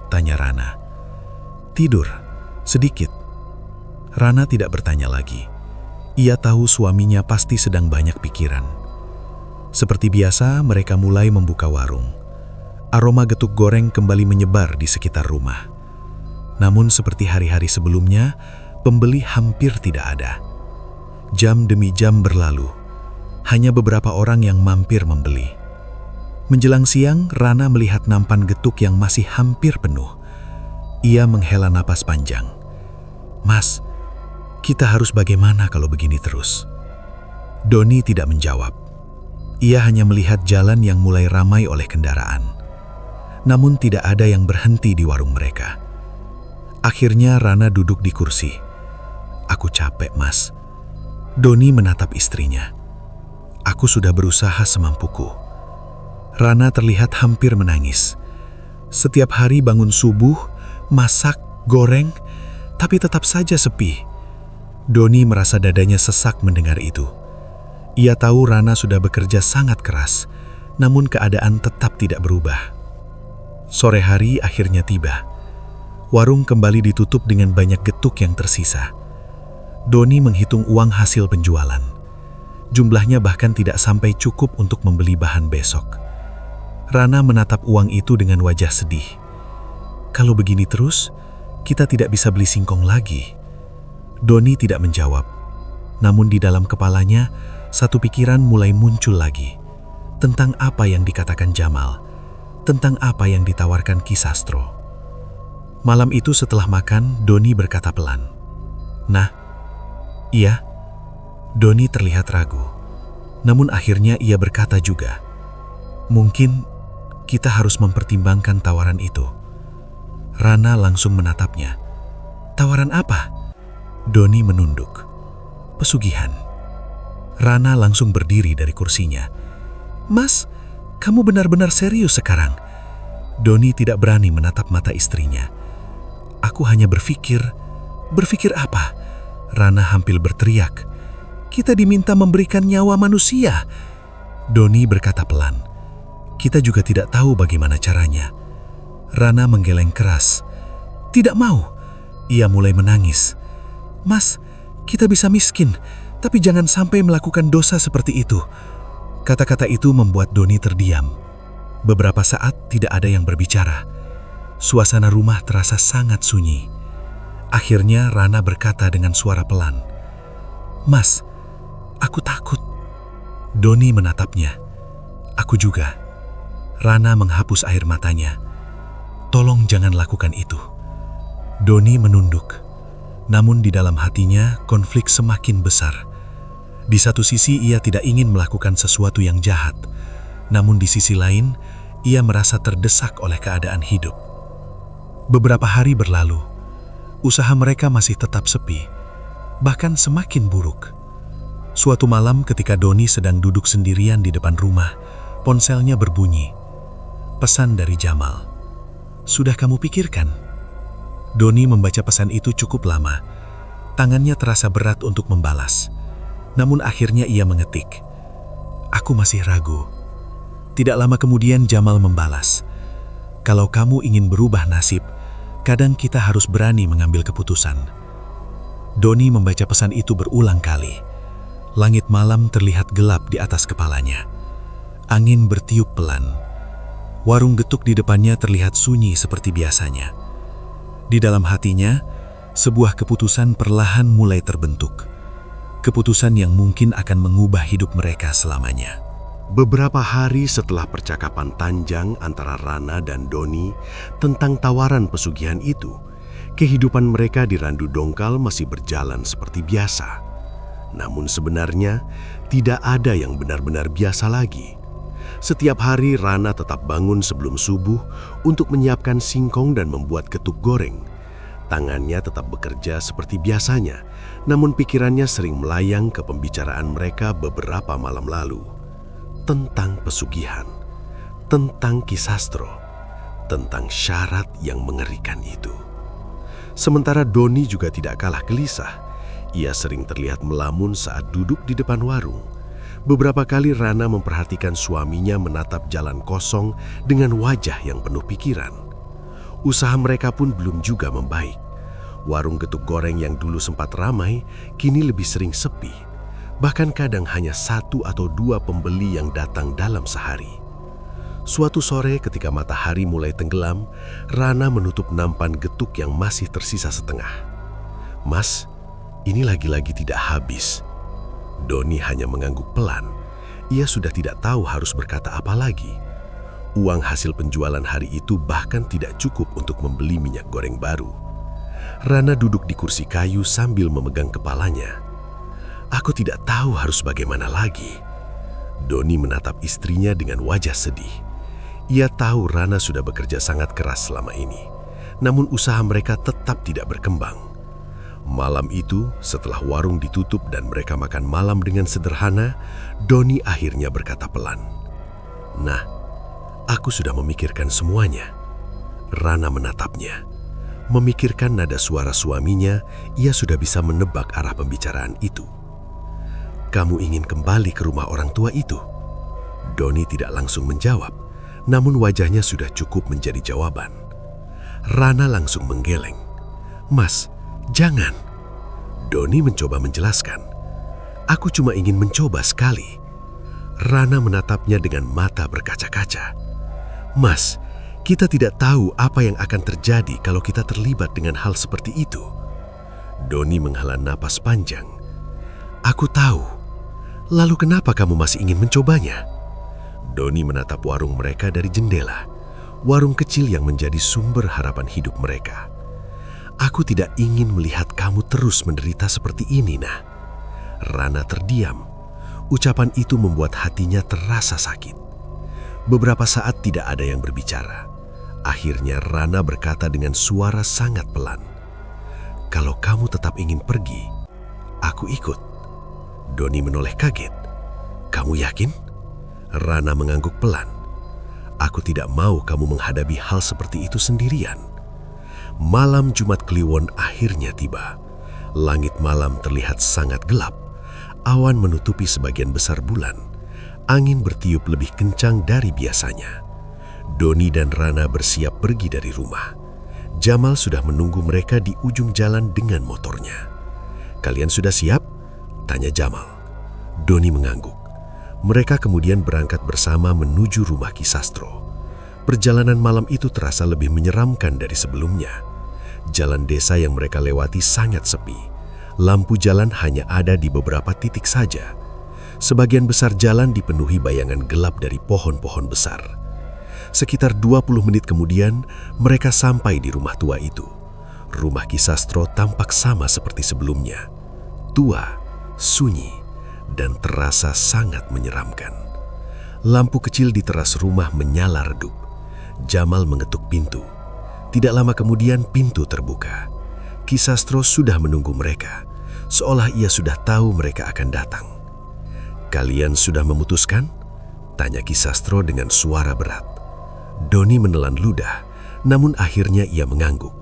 tanya Rana. "Tidur, sedikit." Rana tidak bertanya lagi. Ia tahu suaminya pasti sedang banyak pikiran. Seperti biasa, mereka mulai membuka warung. Aroma getuk goreng kembali menyebar di sekitar rumah. Namun seperti hari-hari sebelumnya, pembeli hampir tidak ada. Jam demi jam berlalu. Hanya beberapa orang yang mampir membeli. Menjelang siang, Rana melihat nampan getuk yang masih hampir penuh. Ia menghela napas panjang. "Mas, kita harus bagaimana kalau begini terus?" Doni tidak menjawab. Ia hanya melihat jalan yang mulai ramai oleh kendaraan. Namun tidak ada yang berhenti di warung mereka. Akhirnya Rana duduk di kursi. "Aku capek, Mas." Doni menatap istrinya. "Aku sudah berusaha semampuku." Rana terlihat hampir menangis. Setiap hari bangun subuh, masak, goreng, tapi tetap saja sepi. Doni merasa dadanya sesak mendengar itu. Ia tahu Rana sudah bekerja sangat keras, namun keadaan tetap tidak berubah. Sore hari akhirnya tiba. Warung kembali ditutup dengan banyak getuk yang tersisa. Doni menghitung uang hasil penjualan. Jumlahnya bahkan tidak sampai cukup untuk membeli bahan besok. Rana menatap uang itu dengan wajah sedih. "Kalau begini terus, kita tidak bisa beli singkong lagi." Doni tidak menjawab. Namun di dalam kepalanya, satu pikiran mulai muncul lagi. Tentang apa yang dikatakan Jamal. Tentang apa yang ditawarkan Ki Sastro. Malam itu setelah makan, Doni berkata pelan, "Nah, iya." Doni terlihat ragu. Namun akhirnya ia berkata juga, "Mungkin kita harus mempertimbangkan tawaran itu." Rana langsung menatapnya. "Tawaran apa?" Doni menunduk. "Pesugihan." Rana langsung berdiri dari kursinya. "Mas, kamu benar-benar serius sekarang?" Doni tidak berani menatap mata istrinya. "Aku hanya berpikir." "Berpikir apa?" Rana hampir berteriak. "Kita diminta memberikan nyawa manusia." Doni berkata pelan. "Kita juga tidak tahu bagaimana caranya." Rana menggeleng keras. "Tidak mau." Ia mulai menangis. "Mas, kita bisa miskin, tapi jangan sampai melakukan dosa seperti itu." Kata-kata itu membuat Doni terdiam. Beberapa saat tidak ada yang berbicara. Suasana rumah terasa sangat sunyi. Akhirnya Rana berkata dengan suara pelan, "Mas, aku takut." Doni menatapnya. "Aku juga." Rana menghapus air matanya. "Tolong jangan lakukan itu." Doni menunduk. Namun di dalam hatinya konflik semakin besar. Di satu sisi ia tidak ingin melakukan sesuatu yang jahat. Namun di sisi lain, ia merasa terdesak oleh keadaan hidup. Beberapa hari berlalu. Usaha mereka masih tetap sepi. Bahkan semakin buruk. Suatu malam ketika Doni sedang duduk sendirian di depan rumah, ponselnya berbunyi. Pesan dari Jamal. "Sudah kamu pikirkan?" Doni membaca pesan itu cukup lama. Tangannya terasa berat untuk membalas. Namun akhirnya ia mengetik, "Aku masih ragu." Tidak lama kemudian Jamal membalas, "Kalau kamu ingin berubah nasib, kadang kita harus berani mengambil keputusan." Doni membaca pesan itu berulang kali. Langit malam terlihat gelap di atas kepalanya. Angin bertiup pelan. Warung getuk di depannya terlihat sunyi seperti biasanya. Di dalam hatinya, sebuah keputusan perlahan mulai terbentuk. Keputusan yang mungkin akan mengubah hidup mereka selamanya. Beberapa hari setelah percakapan panjang antara Rana dan Doni tentang tawaran pesugihan itu, kehidupan mereka di Randu Dongkal masih berjalan seperti biasa. Namun sebenarnya, tidak ada yang benar-benar biasa lagi. Setiap hari Rana tetap bangun sebelum subuh untuk menyiapkan singkong dan membuat getuk goreng. Tangannya tetap bekerja seperti biasanya, namun pikirannya sering melayang ke pembicaraan mereka beberapa malam lalu. Tentang pesugihan, tentang Kisastro, tentang syarat yang mengerikan itu. Sementara Doni juga tidak kalah gelisah. Ia sering terlihat melamun saat duduk di depan warung. Beberapa kali Rana memperhatikan suaminya menatap jalan kosong dengan wajah yang penuh pikiran. Usaha mereka pun belum juga membaik. Warung getuk goreng yang dulu sempat ramai, kini lebih sering sepi. Bahkan kadang hanya 1 atau 2 pembeli yang datang dalam sehari. Suatu sore ketika matahari mulai tenggelam, Rana menutup nampan getuk yang masih tersisa setengah. "Mas, ini lagi-lagi tidak habis." Doni hanya mengangguk pelan. Ia sudah tidak tahu harus berkata apa lagi. Uang hasil penjualan hari itu bahkan tidak cukup untuk membeli minyak goreng baru. Rana duduk di kursi kayu sambil memegang kepalanya. "Aku tidak tahu harus bagaimana lagi." Doni menatap istrinya dengan wajah sedih. Ia tahu Rana sudah bekerja sangat keras selama ini, namun usaha mereka tetap tidak berkembang. Malam itu, setelah warung ditutup dan mereka makan malam dengan sederhana, Doni akhirnya berkata pelan, "Nah, aku sudah memikirkan semuanya." Rana menatapnya. Memikirkan nada suara suaminya, ia sudah bisa menebak arah pembicaraan itu. "Kamu ingin kembali ke rumah orang tua itu?" Doni tidak langsung menjawab, namun wajahnya sudah cukup menjadi jawaban. Rana langsung menggeleng. "Mas, jangan." Doni mencoba menjelaskan. "Aku cuma ingin mencoba sekali." Rana menatapnya dengan mata berkaca-kaca. "Mas, kita tidak tahu apa yang akan terjadi kalau kita terlibat dengan hal seperti itu." Doni menghela napas panjang. "Aku tahu. Lalu kenapa kamu masih ingin mencobanya?" Doni menatap warung mereka dari jendela. Warung kecil yang menjadi sumber harapan hidup mereka. "Aku tidak ingin melihat kamu terus menderita seperti ini, Nah." Rana terdiam. Ucapan itu membuat hatinya terasa sakit. Beberapa saat tidak ada yang berbicara. Akhirnya Rana berkata dengan suara sangat pelan, "Kalau kamu tetap ingin pergi, aku ikut." Doni menoleh kaget. "Kamu yakin?" Rana mengangguk pelan. "Aku tidak mau kamu menghadapi hal seperti itu sendirian." Malam Jumat Kliwon akhirnya tiba. Langit malam terlihat sangat gelap. Awan menutupi sebagian besar bulan. Angin bertiup lebih kencang dari biasanya. Doni dan Rana bersiap pergi dari rumah. Jamal sudah menunggu mereka di ujung jalan dengan motornya. "Kalian sudah siap?" tanya Jamal. Doni mengangguk. Mereka kemudian berangkat bersama menuju rumah Kisastro. Perjalanan malam itu terasa lebih menyeramkan dari sebelumnya. Jalan desa yang mereka lewati sangat sepi. Lampu jalan hanya ada di beberapa titik saja. Sebagian besar jalan dipenuhi bayangan gelap dari pohon-pohon besar. Sekitar 20 menit kemudian, mereka sampai di rumah tua itu. Rumah Kisastro tampak sama seperti sebelumnya. Tua, sunyi, dan terasa sangat menyeramkan. Lampu kecil di teras rumah menyala redup. Jamal mengetuk pintu. Tidak lama kemudian pintu terbuka. Kisastro sudah menunggu mereka, seolah ia sudah tahu mereka akan datang. "Kalian sudah memutuskan?" tanya Kisastro dengan suara berat. Doni menelan ludah, namun akhirnya ia mengangguk.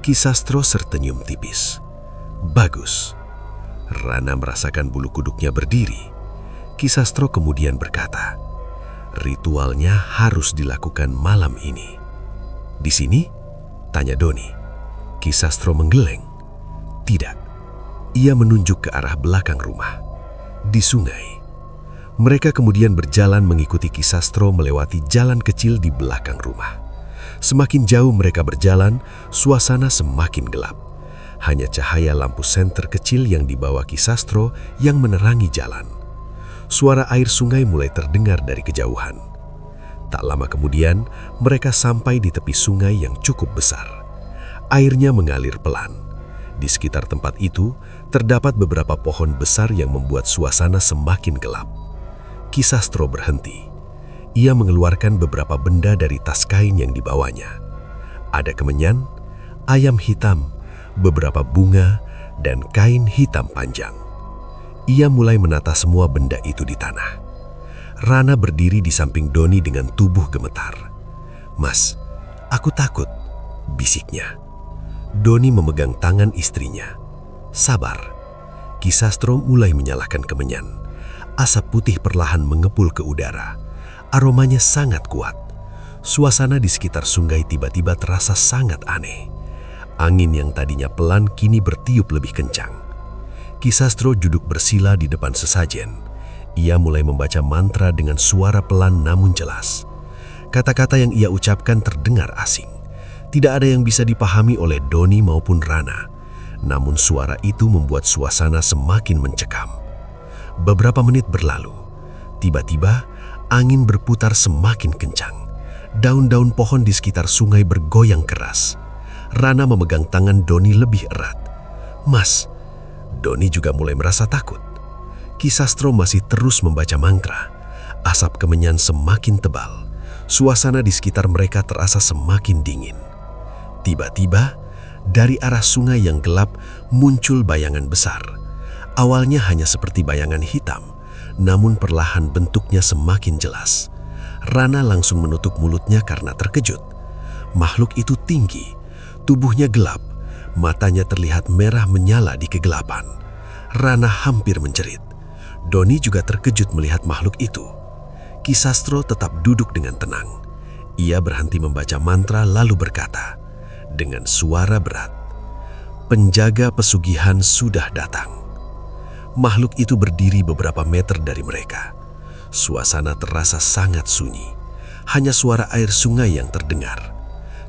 Kisastro tersenyum tipis. "Bagus." Rana merasakan bulu kuduknya berdiri. Kisastro kemudian berkata, "Ritualnya harus dilakukan malam ini." "Di sini?" tanya Doni. Kisastro menggeleng. "Tidak." Ia menunjuk ke arah belakang rumah. "Di sungai." Mereka kemudian berjalan mengikuti Kisastro melewati jalan kecil di belakang rumah. Semakin jauh mereka berjalan, suasana semakin gelap. Hanya cahaya lampu senter kecil yang dibawa Kisastro yang menerangi jalan. Suara air sungai mulai terdengar dari kejauhan. Tak lama kemudian, mereka sampai di tepi sungai yang cukup besar. Airnya mengalir pelan. Di sekitar tempat itu, terdapat beberapa pohon besar yang membuat suasana semakin gelap. Kisastro berhenti. Ia mengeluarkan beberapa benda dari tas kain yang dibawanya. Ada kemenyan, ayam hitam, beberapa bunga, dan kain hitam panjang. Ia mulai menata semua benda itu di tanah. Rana berdiri di samping Doni dengan tubuh gemetar. "Mas, aku takut," bisiknya. Doni memegang tangan istrinya. "Sabar." Ki Sastro mulai menyalakan kemenyan. Asap putih perlahan mengepul ke udara. Aromanya sangat kuat. Suasana di sekitar sungai tiba-tiba terasa sangat aneh. Angin yang tadinya pelan kini bertiup lebih kencang. Ki Sastro duduk bersila di depan sesajen. Ia mulai membaca mantra dengan suara pelan namun jelas. Kata-kata yang ia ucapkan terdengar asing. Tidak ada yang bisa dipahami oleh Doni maupun Rana. Namun suara itu membuat suasana semakin mencekam. Beberapa menit berlalu. Tiba-tiba, angin berputar semakin kencang. Daun-daun pohon di sekitar sungai bergoyang keras. Rana memegang tangan Doni lebih erat. "Mas," Doni juga mulai merasa takut. Ki Sastro masih terus membaca mantra. Asap kemenyan semakin tebal. Suasana di sekitar mereka terasa semakin dingin. Tiba-tiba, dari arah sungai yang gelap muncul bayangan besar. Awalnya hanya seperti bayangan hitam, namun perlahan bentuknya semakin jelas. Rana langsung menutup mulutnya karena terkejut. Makhluk itu tinggi, tubuhnya gelap, matanya terlihat merah menyala di kegelapan. Rana hampir menjerit. Doni juga terkejut melihat makhluk itu. Ki Sastro tetap duduk dengan tenang. Ia berhenti membaca mantra lalu berkata dengan suara berat, "Penjaga pesugihan sudah datang." Makhluk itu berdiri beberapa meter dari mereka. Suasana terasa sangat sunyi. Hanya suara air sungai yang terdengar.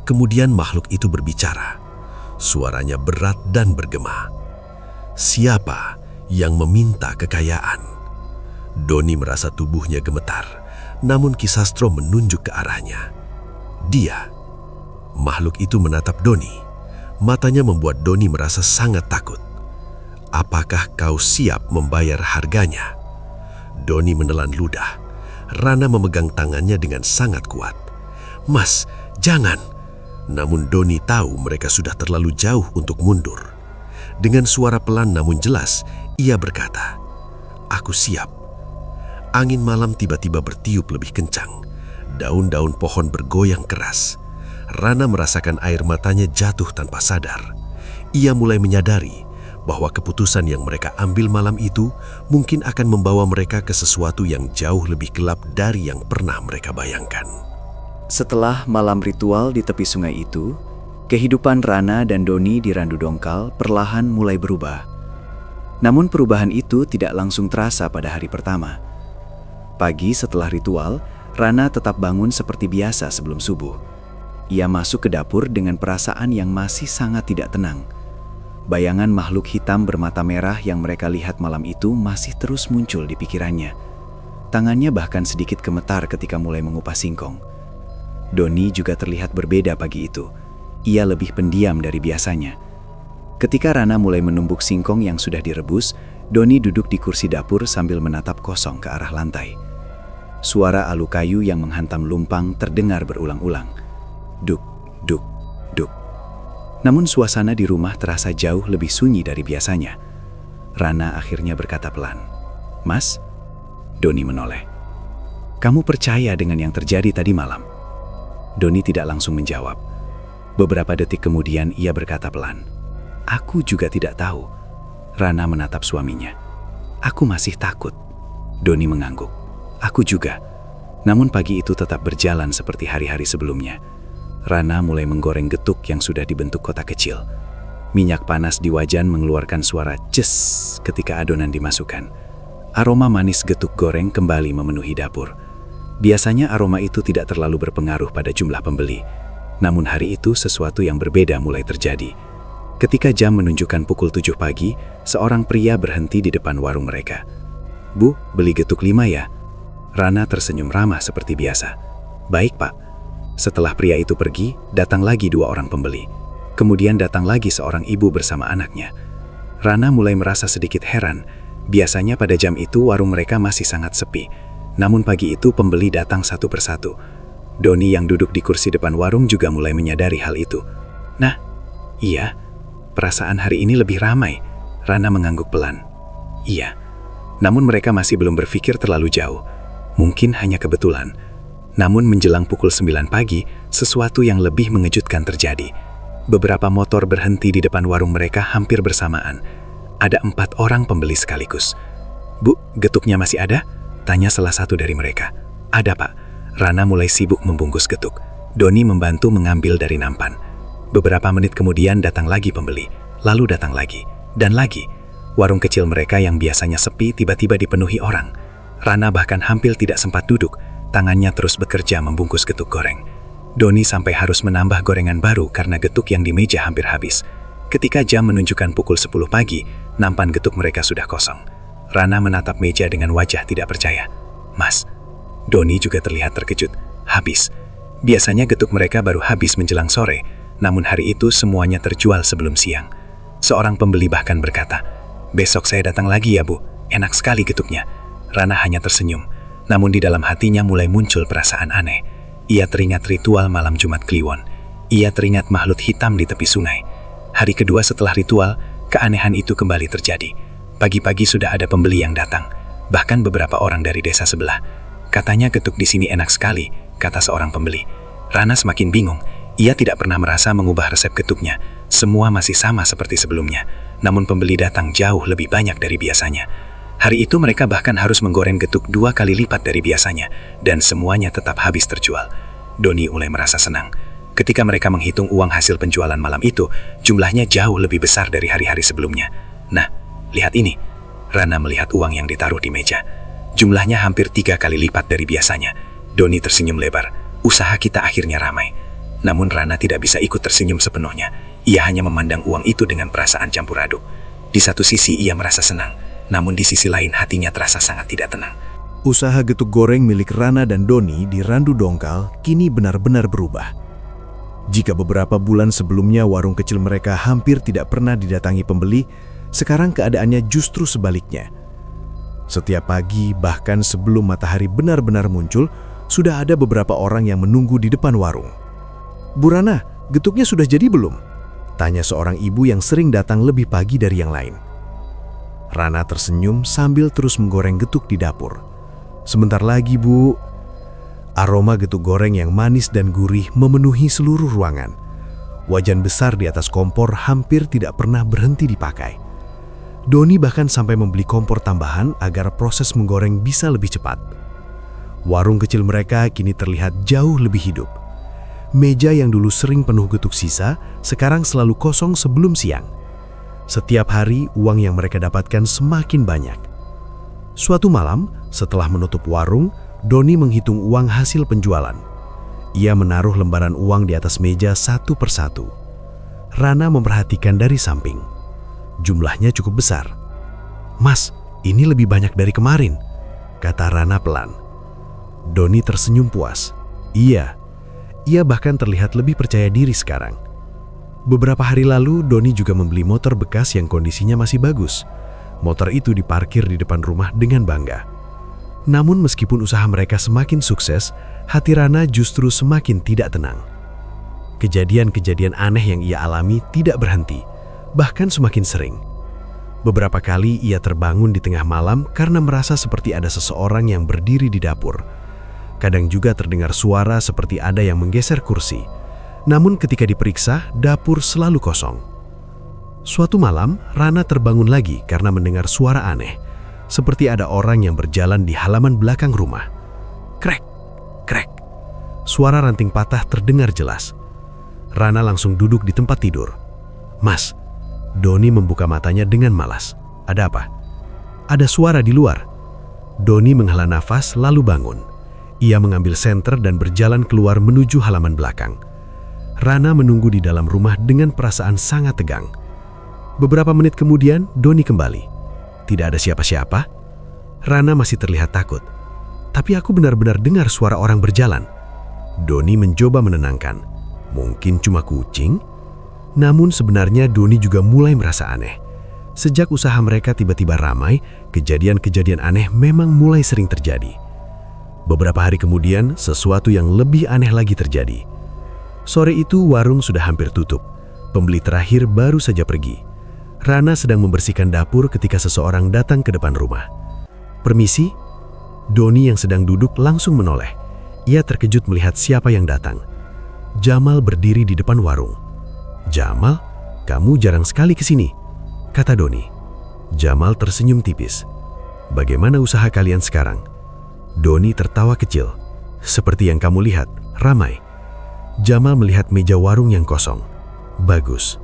Kemudian makhluk itu berbicara. Suaranya berat dan bergema. "Siapa yang meminta kekayaan?" Doni merasa tubuhnya gemetar, namun Ki Sastro menunjuk ke arahnya. "Dia." Makhluk itu menatap Doni. Matanya membuat Doni merasa sangat takut. "Apakah kau siap membayar harganya?" Doni menelan ludah. Rana memegang tangannya dengan sangat kuat. "Mas, jangan." Namun Doni tahu mereka sudah terlalu jauh untuk mundur. Dengan suara pelan namun jelas, ia berkata, "Aku siap." Angin malam tiba-tiba bertiup lebih kencang. Daun-daun pohon bergoyang keras. Rana merasakan air matanya jatuh tanpa sadar. Ia mulai menyadari bahwa keputusan yang mereka ambil malam itu mungkin akan membawa mereka ke sesuatu yang jauh lebih gelap dari yang pernah mereka bayangkan. Setelah malam ritual di tepi sungai itu, kehidupan Rana dan Doni di Randu Dongkal perlahan mulai berubah. Namun perubahan itu tidak langsung terasa pada hari pertama. Pagi setelah ritual, Rana tetap bangun seperti biasa sebelum subuh. Ia masuk ke dapur dengan perasaan yang masih sangat tidak tenang. Bayangan makhluk hitam bermata merah yang mereka lihat malam itu masih terus muncul di pikirannya. Tangannya bahkan sedikit gemetar ketika mulai mengupas singkong. Doni juga terlihat berbeda pagi itu. Ia lebih pendiam dari biasanya. Ketika Rana mulai menumbuk singkong yang sudah direbus, Doni duduk di kursi dapur sambil menatap kosong ke arah lantai. Suara alu kayu yang menghantam lumpang terdengar berulang-ulang. Duk, duk, duk. Namun suasana di rumah terasa jauh lebih sunyi dari biasanya. Rana akhirnya berkata pelan, "Mas?" Doni menoleh. "Kamu percaya dengan yang terjadi tadi malam?" Doni tidak langsung menjawab. Beberapa detik kemudian ia berkata pelan, "Aku juga tidak tahu." Rana menatap suaminya. "Aku masih takut." Doni mengangguk. "Aku juga." Namun pagi itu tetap berjalan seperti hari-hari sebelumnya. Rana mulai menggoreng getuk yang sudah dibentuk kotak kecil. Minyak panas di wajan mengeluarkan suara ces ketika adonan dimasukkan. Aroma manis getuk goreng kembali memenuhi dapur. Biasanya aroma itu tidak terlalu berpengaruh pada jumlah pembeli. Namun hari itu sesuatu yang berbeda mulai terjadi. Ketika jam menunjukkan pukul 7 pagi, seorang pria berhenti di depan warung mereka. "Bu, beli getuk 5 ya?" Rana tersenyum ramah seperti biasa. "Baik, Pak." Setelah pria itu pergi, datang lagi 2 orang pembeli. Kemudian datang lagi seorang ibu bersama anaknya. Rana mulai merasa sedikit heran. Biasanya pada jam itu warung mereka masih sangat sepi. Namun pagi itu pembeli datang satu persatu. Doni yang duduk di kursi depan warung juga mulai menyadari hal itu. Nah, iya, perasaan hari ini lebih ramai. Rana mengangguk pelan. Iya, namun mereka masih belum berpikir terlalu jauh. Mungkin hanya kebetulan. Namun menjelang pukul 9 pagi, sesuatu yang lebih mengejutkan terjadi. Beberapa motor berhenti di depan warung mereka hampir bersamaan. Ada 4 orang pembeli sekaligus. Bu, getuknya masih ada? Tanya salah satu dari mereka. Ada, Pak. Rana mulai sibuk membungkus getuk. Doni membantu mengambil dari nampan. Beberapa menit kemudian datang lagi pembeli. Lalu datang lagi. Dan lagi. Warung kecil mereka yang biasanya sepi tiba-tiba dipenuhi orang. Rana bahkan hampir tidak sempat duduk. Tangannya terus bekerja membungkus getuk goreng. Doni sampai harus menambah gorengan baru karena getuk yang di meja hampir habis. Ketika jam menunjukkan pukul 10 pagi, nampan getuk mereka sudah kosong. Rana menatap meja dengan wajah tidak percaya. Mas, Doni juga terlihat terkejut. Habis. Biasanya getuk mereka baru habis menjelang sore, namun hari itu semuanya terjual sebelum siang. Seorang pembeli bahkan berkata, besok saya datang lagi ya Bu, enak sekali getuknya. Rana hanya tersenyum, namun di dalam hatinya mulai muncul perasaan aneh. Ia teringat ritual malam Jumat Kliwon. Ia teringat makhluk hitam di tepi sungai. Hari kedua setelah ritual, keanehan itu kembali terjadi. Pagi-pagi sudah ada pembeli yang datang, bahkan beberapa orang dari desa sebelah. Katanya getuk di sini enak sekali, kata seorang pembeli. Rana semakin bingung. Ia tidak pernah merasa mengubah resep getuknya. Semua masih sama seperti sebelumnya. Namun pembeli datang jauh lebih banyak dari biasanya. Hari itu mereka bahkan harus menggoreng getuk 2 kali lipat dari biasanya. Dan semuanya tetap habis terjual. Doni mulai merasa senang. Ketika mereka menghitung uang hasil penjualan malam itu, jumlahnya jauh lebih besar dari hari-hari sebelumnya. Nah, lihat ini. Rana melihat uang yang ditaruh di meja. Jumlahnya hampir 3 kali lipat dari biasanya. Doni tersenyum lebar. Usaha kita akhirnya ramai. Namun Rana tidak bisa ikut tersenyum sepenuhnya. Ia hanya memandang uang itu dengan perasaan campur aduk. Di satu sisi ia merasa senang, namun di sisi lain hatinya terasa sangat tidak tenang. Usaha getuk goreng milik Rana dan Doni di Randu Dongkal kini benar-benar berubah. Jika beberapa bulan sebelumnya warung kecil mereka hampir tidak pernah didatangi pembeli, sekarang keadaannya justru sebaliknya. Setiap pagi, bahkan sebelum matahari benar-benar muncul, sudah ada beberapa orang yang menunggu di depan warung. Bu Rana, getuknya sudah jadi belum? Tanya seorang ibu yang sering datang lebih pagi dari yang lain. Rana tersenyum sambil terus menggoreng getuk di dapur. Sebentar lagi, Bu. Aroma getuk goreng yang manis dan gurih memenuhi seluruh ruangan. Wajan besar di atas kompor hampir tidak pernah berhenti dipakai. Doni bahkan sampai membeli kompor tambahan agar proses menggoreng bisa lebih cepat. Warung kecil mereka kini terlihat jauh lebih hidup. Meja yang dulu sering penuh getuk sisa, sekarang selalu kosong sebelum siang. Setiap hari, uang yang mereka dapatkan semakin banyak. Suatu malam, setelah menutup warung, Doni menghitung uang hasil penjualan. Ia menaruh lembaran uang di atas meja satu persatu. Rana memperhatikan dari samping. Jumlahnya cukup besar. Mas, ini lebih banyak dari kemarin, kata Rana pelan. Doni tersenyum puas. Iya. Ia bahkan terlihat lebih percaya diri sekarang. Beberapa hari lalu, Doni juga membeli motor bekas yang kondisinya masih bagus. Motor itu diparkir di depan rumah dengan bangga. Namun meskipun usaha mereka semakin sukses, hati Rana justru semakin tidak tenang. Kejadian-kejadian aneh yang ia alami tidak berhenti, bahkan semakin sering. Beberapa kali ia terbangun di tengah malam karena merasa seperti ada seseorang yang berdiri di dapur. Kadang juga terdengar suara seperti ada yang menggeser kursi. Namun ketika diperiksa, dapur selalu kosong. Suatu malam, Rana terbangun lagi karena mendengar suara aneh. Seperti ada orang yang berjalan di halaman belakang rumah. Krek, krek. Suara ranting patah terdengar jelas. Rana langsung duduk di tempat tidur. Mas, Doni membuka matanya dengan malas. Ada apa? Ada suara di luar. Doni menghela nafas lalu bangun. Ia mengambil senter dan berjalan keluar menuju halaman belakang. Rana menunggu di dalam rumah dengan perasaan sangat tegang. Beberapa menit kemudian, Doni kembali. Tidak ada siapa-siapa. Rana masih terlihat takut. Tapi aku benar-benar dengar suara orang berjalan. Doni mencoba menenangkan. Mungkin cuma kucing? Namun sebenarnya Doni juga mulai merasa aneh. Sejak usaha mereka tiba-tiba ramai, kejadian-kejadian aneh memang mulai sering terjadi. Beberapa hari kemudian, sesuatu yang lebih aneh lagi terjadi. Sore itu warung sudah hampir tutup. Pembeli terakhir baru saja pergi. Rana sedang membersihkan dapur ketika seseorang datang ke depan rumah. "Permisi?" Doni yang sedang duduk langsung menoleh. Ia terkejut melihat siapa yang datang. Jamal berdiri di depan warung. "Jamal, kamu jarang sekali ke sini," kata Doni. Jamal tersenyum tipis. "Bagaimana usaha kalian sekarang?" Doni tertawa kecil. "Seperti yang kamu lihat, ramai." Jamal melihat meja warung yang kosong. "Bagus."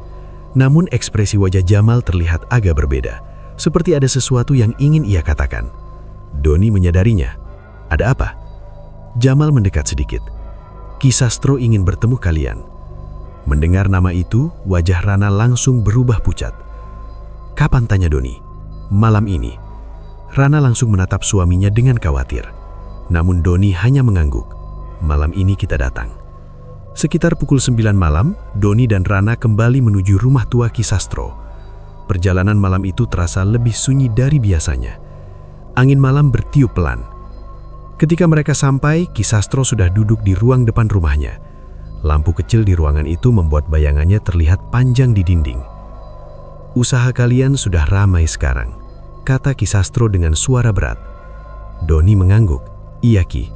Namun ekspresi wajah Jamal terlihat agak berbeda, seperti ada sesuatu yang ingin ia katakan. Doni menyadarinya. "Ada apa?" Jamal mendekat sedikit. "Ki Sastro ingin bertemu kalian." Mendengar nama itu, wajah Rana langsung berubah pucat. "Kapan?" tanya Doni. "Malam ini." Rana langsung menatap suaminya dengan khawatir. Namun Doni hanya mengangguk. "Malam ini kita datang." Sekitar pukul 9 malam, Doni dan Rana kembali menuju rumah tua Ki Sastro. Perjalanan malam itu terasa lebih sunyi dari biasanya. Angin malam bertiup pelan. Ketika mereka sampai, Ki Sastro sudah duduk di ruang depan rumahnya. Lampu kecil di ruangan itu membuat bayangannya terlihat panjang di dinding. "Usaha kalian sudah ramai sekarang," kata Ki Sastro dengan suara berat. Doni mengangguk. "Iya Ki."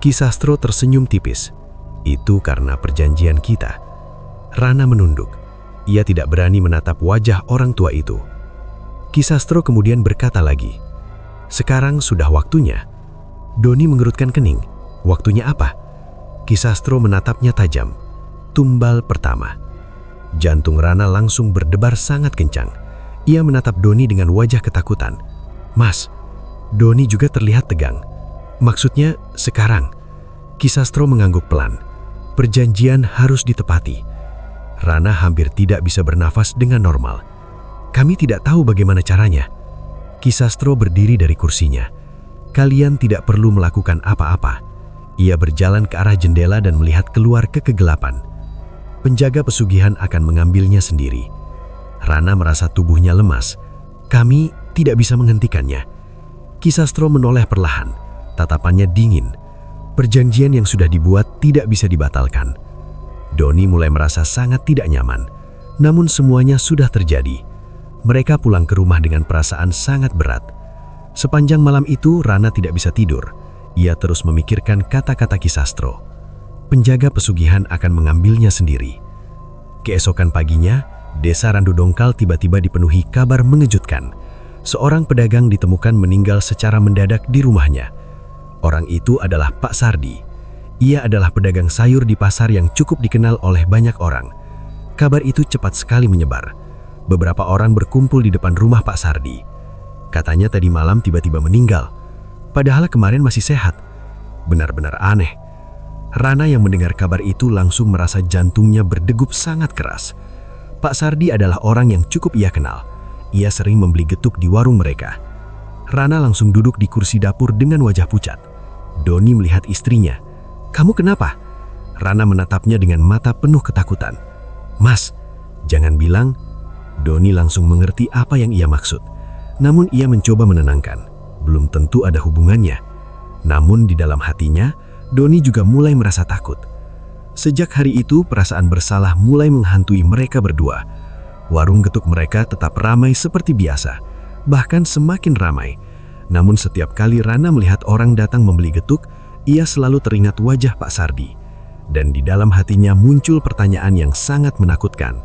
Ki Sastro tersenyum tipis. "Itu karena perjanjian kita." Rana menunduk. Ia tidak berani menatap wajah orang tua itu. Ki Sastro kemudian berkata lagi, "Sekarang sudah waktunya." Doni mengerutkan kening. "Waktunya apa?" Ki Sastro menatapnya tajam. "Tumbal pertama." Jantung Rana langsung berdebar sangat kencang. Ia menatap Doni dengan wajah ketakutan. "Mas." Doni juga terlihat tegang. "Maksudnya sekarang?" Ki Sastro mengangguk pelan. "Perjanjian harus ditepati." Rana hampir tidak bisa bernafas dengan normal. "Kami tidak tahu bagaimana caranya." Ki Sastro berdiri dari kursinya. "Kalian tidak perlu melakukan apa-apa." Ia berjalan ke arah jendela dan melihat keluar ke kegelapan. "Penjaga pesugihan akan mengambilnya sendiri." Rana merasa tubuhnya lemas. "Kami tidak bisa menghentikannya." Ki Sastro menoleh perlahan. Tatapannya dingin. Perjanjian yang sudah dibuat tidak bisa dibatalkan. Doni mulai merasa sangat tidak nyaman. Namun semuanya sudah terjadi. Mereka pulang ke rumah dengan perasaan sangat berat. Sepanjang malam itu, Rana tidak bisa tidur. Ia terus memikirkan kata-kata Ki Sastro. Penjaga pesugihan akan mengambilnya sendiri. Keesokan paginya, desa Randu Dongkal tiba-tiba dipenuhi kabar mengejutkan. Seorang pedagang ditemukan meninggal secara mendadak di rumahnya. Orang itu adalah Pak Sardi. Ia adalah pedagang sayur di pasar yang cukup dikenal oleh banyak orang. Kabar itu cepat sekali menyebar. Beberapa orang berkumpul di depan rumah Pak Sardi. Katanya tadi malam tiba-tiba meninggal. Padahal kemarin masih sehat. Benar-benar aneh. Rana yang mendengar kabar itu langsung merasa jantungnya berdegup sangat keras. Pak Sardi adalah orang yang cukup ia kenal. Ia sering membeli getuk di warung mereka. Rana langsung duduk di kursi dapur dengan wajah pucat. Doni melihat istrinya. "Kamu kenapa?" Rana menatapnya dengan mata penuh ketakutan. "Mas, jangan bilang..." Doni langsung mengerti apa yang ia maksud. Namun ia mencoba menenangkan. Belum tentu ada hubungannya. Namun di dalam hatinya, Doni juga mulai merasa takut. Sejak hari itu, perasaan bersalah mulai menghantui mereka berdua. Warung getuk mereka tetap ramai seperti biasa, bahkan semakin ramai. Namun setiap kali Rana melihat orang datang membeli getuk, ia selalu teringat wajah Pak Sardi. Dan di dalam hatinya muncul pertanyaan yang sangat menakutkan.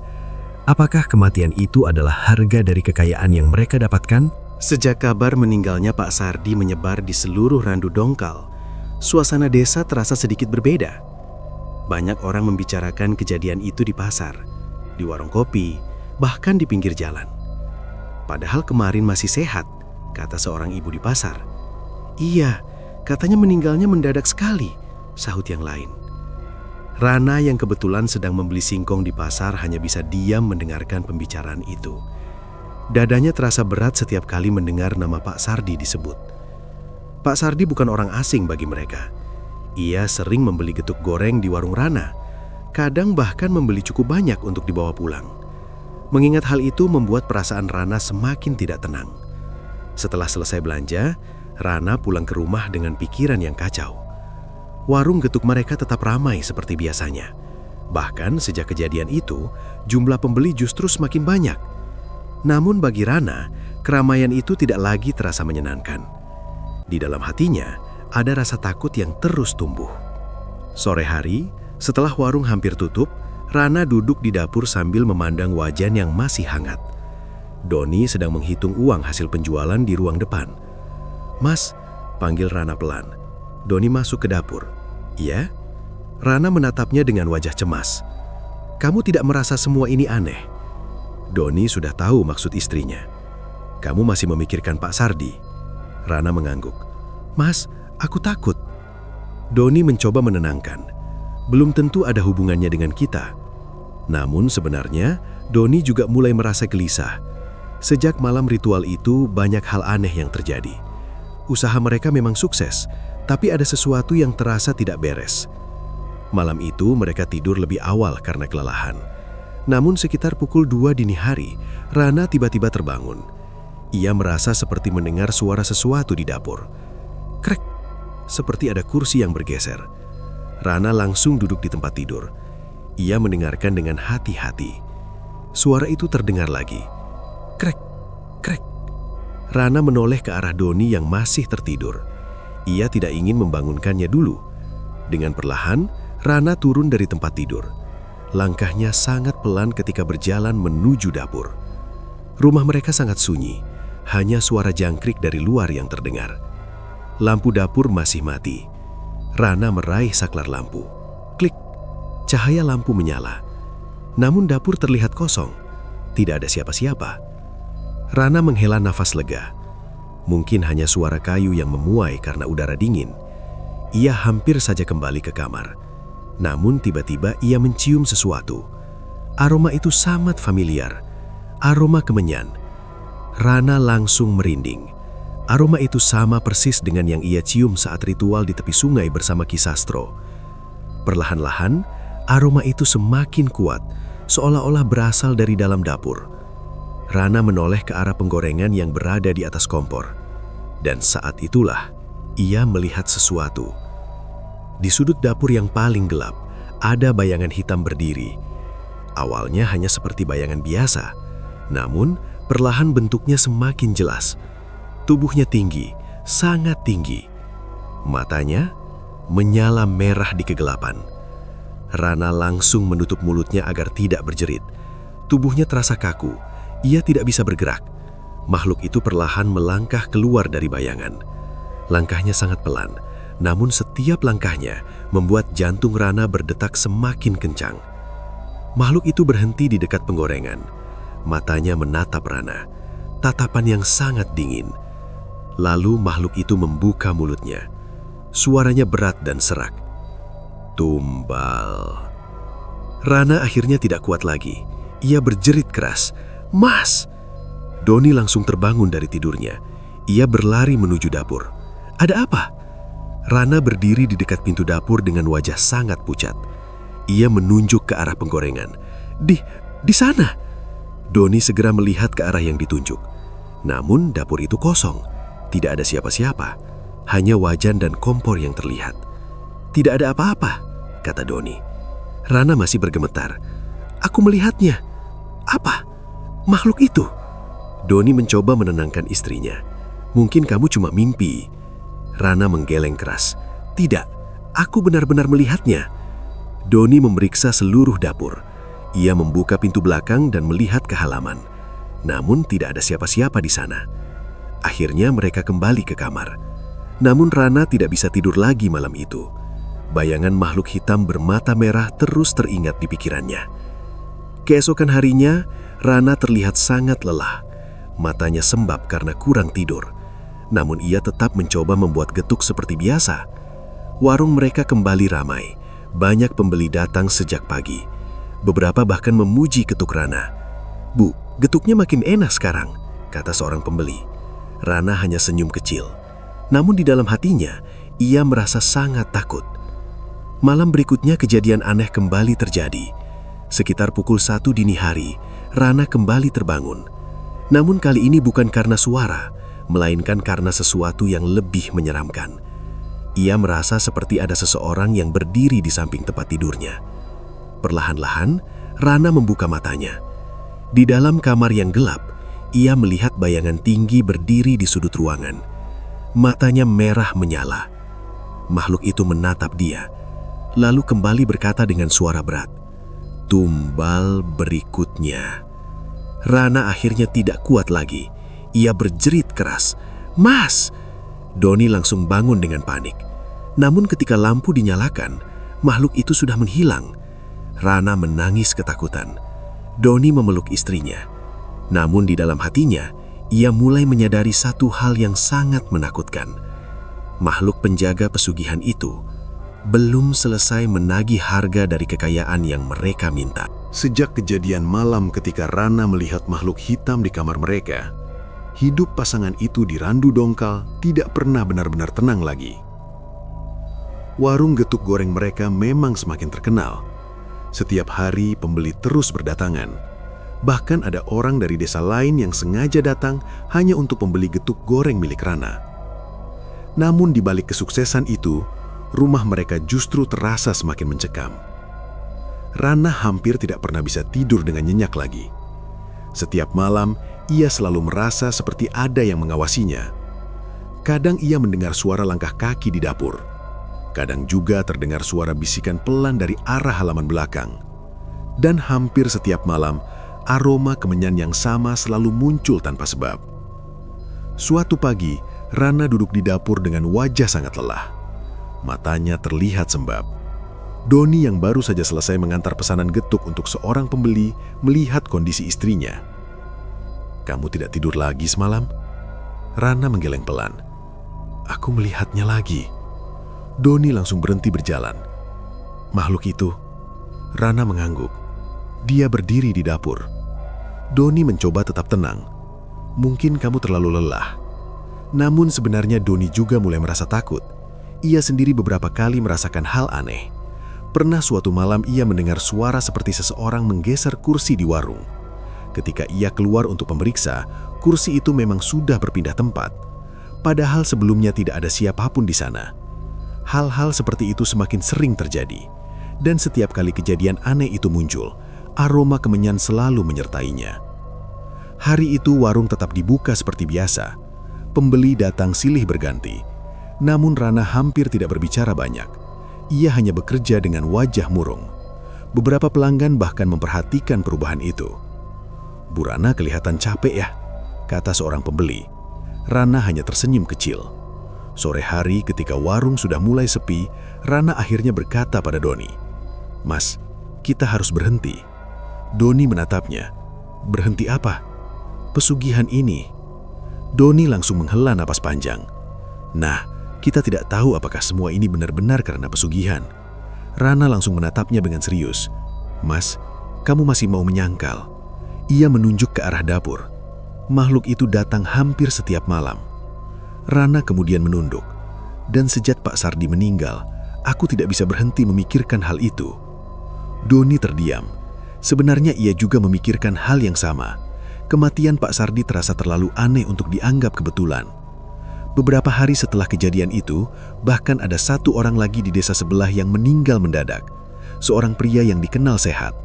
Apakah kematian itu adalah harga dari kekayaan yang mereka dapatkan? Sejak kabar meninggalnya Pak Sardi menyebar di seluruh Randu Dongkal, suasana desa terasa sedikit berbeda. Banyak orang membicarakan kejadian itu di pasar, di warung kopi, bahkan di pinggir jalan. Padahal kemarin masih sehat, kata seorang ibu di pasar. "Iya, katanya meninggalnya mendadak sekali," sahut yang lain. Rana yang kebetulan sedang membeli singkong di pasar hanya bisa diam mendengarkan pembicaraan itu. Dadanya terasa berat setiap kali mendengar nama Pak Sardi disebut. Pak Sardi bukan orang asing bagi mereka. Ia sering membeli getuk goreng di warung Rana. Kadang bahkan membeli cukup banyak untuk dibawa pulang. Mengingat hal itu membuat perasaan Rana semakin tidak tenang. Setelah selesai belanja, Rana pulang ke rumah dengan pikiran yang kacau. Warung getuk mereka tetap ramai seperti biasanya. Bahkan sejak kejadian itu, jumlah pembeli justru semakin banyak. Namun bagi Rana, keramaian itu tidak lagi terasa menyenangkan. Di dalam hatinya, ada rasa takut yang terus tumbuh. Sore hari, setelah warung hampir tutup, Rana duduk di dapur sambil memandang wajan yang masih hangat. Doni sedang menghitung uang hasil penjualan di ruang depan. "Mas," panggil Rana pelan. Doni masuk ke dapur. "Iya?" Rana menatapnya dengan wajah cemas. "Kamu tidak merasa semua ini aneh?" Doni sudah tahu maksud istrinya. "Kamu masih memikirkan Pak Sardi?" Rana mengangguk. "Mas, aku takut." Doni mencoba menenangkan. Belum tentu ada hubungannya dengan kita. Namun sebenarnya, Doni juga mulai merasa gelisah. Sejak malam ritual itu, banyak hal aneh yang terjadi. Usaha mereka memang sukses, tapi ada sesuatu yang terasa tidak beres. Malam itu mereka tidur lebih awal karena kelelahan. Namun sekitar pukul 2 dini hari, Rana tiba-tiba terbangun. Ia merasa seperti mendengar suara sesuatu di dapur. Krek, seperti ada kursi yang bergeser. Rana langsung duduk di tempat tidur. Ia mendengarkan dengan hati-hati. Suara itu terdengar lagi. Krek, krek. Rana menoleh ke arah Doni yang masih tertidur. Ia tidak ingin membangunkannya dulu. Dengan perlahan, Rana turun dari tempat tidur. Langkahnya sangat pelan ketika berjalan menuju dapur. Rumah mereka sangat sunyi, hanya suara jangkrik dari luar yang terdengar. Lampu dapur masih mati. Rana meraih saklar lampu. Klik, cahaya lampu menyala. Namun dapur terlihat kosong, tidak ada siapa-siapa. Rana menghela nafas lega. Mungkin hanya suara kayu yang memuai karena udara dingin. Ia hampir saja kembali ke kamar. Namun tiba-tiba ia mencium sesuatu. Aroma itu sangat familiar. Aroma kemenyan. Rana langsung merinding. Aroma itu sama persis dengan yang ia cium saat ritual di tepi sungai bersama Ki Sastro. Perlahan-lahan, aroma itu semakin kuat, seolah-olah berasal dari dalam dapur. Rana menoleh ke arah penggorengan yang berada di atas kompor. Dan saat itulah, ia melihat sesuatu. Di sudut dapur yang paling gelap, ada bayangan hitam berdiri. Awalnya hanya seperti bayangan biasa, namun perlahan bentuknya semakin jelas. Tubuhnya tinggi, sangat tinggi. Matanya menyala merah di kegelapan. Rana langsung menutup mulutnya agar tidak berjerit. Tubuhnya terasa kaku. Ia tidak bisa bergerak. Makhluk itu perlahan melangkah keluar dari bayangan. Langkahnya sangat pelan, namun setiap langkahnya membuat jantung Rana berdetak semakin kencang. Makhluk itu berhenti di dekat penggorengan. Matanya menatap Rana, tatapan yang sangat dingin. Lalu makhluk itu membuka mulutnya. Suaranya berat dan serak. Tumbal. Rana akhirnya tidak kuat lagi. Ia berjerit keras. "Mas!" Doni langsung terbangun dari tidurnya. Ia berlari menuju dapur. "Ada apa?" Rana berdiri di dekat pintu dapur dengan wajah sangat pucat. Ia menunjuk ke arah penggorengan. Di sana!" Doni segera melihat ke arah yang ditunjuk. Namun dapur itu kosong. Tidak ada siapa-siapa. Hanya wajan dan kompor yang terlihat. "Tidak ada apa-apa," kata Doni. Rana masih bergemetar. "Aku melihatnya." "Apa? Makhluk itu?" Doni mencoba menenangkan istrinya. "Mungkin kamu cuma mimpi." Rana menggeleng keras. "Tidak, aku benar-benar melihatnya." Doni memeriksa seluruh dapur. Ia membuka pintu belakang dan melihat ke halaman. Namun tidak ada siapa-siapa di sana. Akhirnya mereka kembali ke kamar. Namun Rana tidak bisa tidur lagi malam itu. Bayangan makhluk hitam bermata merah terus teringat di pikirannya. Keesokan harinya, Rana terlihat sangat lelah. Matanya sembab karena kurang tidur. Namun ia tetap mencoba membuat getuk seperti biasa. Warung mereka kembali ramai. Banyak pembeli datang sejak pagi. Beberapa bahkan memuji getuk Rana. "Bu, getuknya makin enak sekarang," kata seorang pembeli. Rana hanya senyum kecil. Namun di dalam hatinya, ia merasa sangat takut. Malam berikutnya kejadian aneh kembali terjadi. Sekitar pukul 1 dini hari, Rana kembali terbangun. Namun kali ini bukan karena suara, melainkan karena sesuatu yang lebih menyeramkan. Ia merasa seperti ada seseorang yang berdiri di samping tempat tidurnya. Perlahan-lahan, Rana membuka matanya. Di dalam kamar yang gelap, ia melihat bayangan tinggi berdiri di sudut ruangan. Matanya merah menyala. Makhluk itu menatap dia, lalu kembali berkata dengan suara berat, "Tumbal berikutnya." Rana akhirnya tidak kuat lagi. Ia berjerit keras, "Mas!" Doni langsung bangun dengan panik. Namun ketika lampu dinyalakan, makhluk itu sudah menghilang. Rana menangis ketakutan. Doni memeluk istrinya. Namun di dalam hatinya, ia mulai menyadari satu hal yang sangat menakutkan. Makhluk penjaga pesugihan itu belum selesai menagih harga dari kekayaan yang mereka minta. Sejak kejadian malam ketika Rana melihat makhluk hitam di kamar mereka, hidup pasangan itu di Randu Dongkal tidak pernah benar-benar tenang lagi. Warung getuk goreng mereka memang semakin terkenal. Setiap hari pembeli terus berdatangan. Bahkan ada orang dari desa lain yang sengaja datang hanya untuk membeli getuk goreng milik Rana. Namun di balik kesuksesan itu, rumah mereka justru terasa semakin mencekam. Rana hampir tidak pernah bisa tidur dengan nyenyak lagi. Setiap malam, ia selalu merasa seperti ada yang mengawasinya. Kadang ia mendengar suara langkah kaki di dapur. Kadang juga terdengar suara bisikan pelan dari arah halaman belakang. Dan hampir setiap malam, aroma kemenyan yang sama selalu muncul tanpa sebab. Suatu pagi, Rana duduk di dapur dengan wajah sangat lelah. Matanya terlihat sembab. Doni yang baru saja selesai mengantar pesanan getuk untuk seorang pembeli melihat kondisi istrinya. "Kamu tidak tidur lagi semalam?" Rana menggeleng pelan. "Aku melihatnya lagi." Doni langsung berhenti berjalan. "Makhluk itu?" Rana mengangguk. Dia berdiri di dapur. Doni mencoba tetap tenang. "Mungkin kamu terlalu lelah." Namun sebenarnya Doni juga mulai merasa takut. Ia sendiri beberapa kali merasakan hal aneh. Pernah suatu malam ia mendengar suara seperti seseorang menggeser kursi di warung. Ketika ia keluar untuk memeriksa, kursi itu memang sudah berpindah tempat. Padahal sebelumnya tidak ada siapapun di sana. Hal-hal seperti itu semakin sering terjadi. Dan setiap kali kejadian aneh itu muncul, aroma kemenyan selalu menyertainya. Hari itu warung tetap dibuka seperti biasa. Pembeli datang silih berganti. Namun Rana hampir tidak berbicara banyak. Ia hanya bekerja dengan wajah murung. Beberapa pelanggan bahkan memperhatikan perubahan itu. "Bu Rana kelihatan capek ya," kata seorang pembeli. Rana hanya tersenyum kecil. Sore hari ketika warung sudah mulai sepi, Rana akhirnya berkata pada Doni, "Mas, kita harus berhenti." Doni menatapnya. "Berhenti apa?" "Pesugihan ini." Doni langsung menghela napas panjang. "Nah, kita tidak tahu apakah semua ini benar-benar karena pesugihan." Rana langsung menatapnya dengan serius. "Mas, kamu masih mau menyangkal?" Ia menunjuk ke arah dapur. Makhluk itu datang hampir setiap malam. Rana kemudian menunduk. "Dan sejak Pak Sardi meninggal, aku tidak bisa berhenti memikirkan hal itu." Doni terdiam. Sebenarnya ia juga memikirkan hal yang sama. Kematian Pak Sardi terasa terlalu aneh untuk dianggap kebetulan. Beberapa hari setelah kejadian itu, bahkan ada satu orang lagi di desa sebelah yang meninggal mendadak. Seorang pria yang dikenal sehat.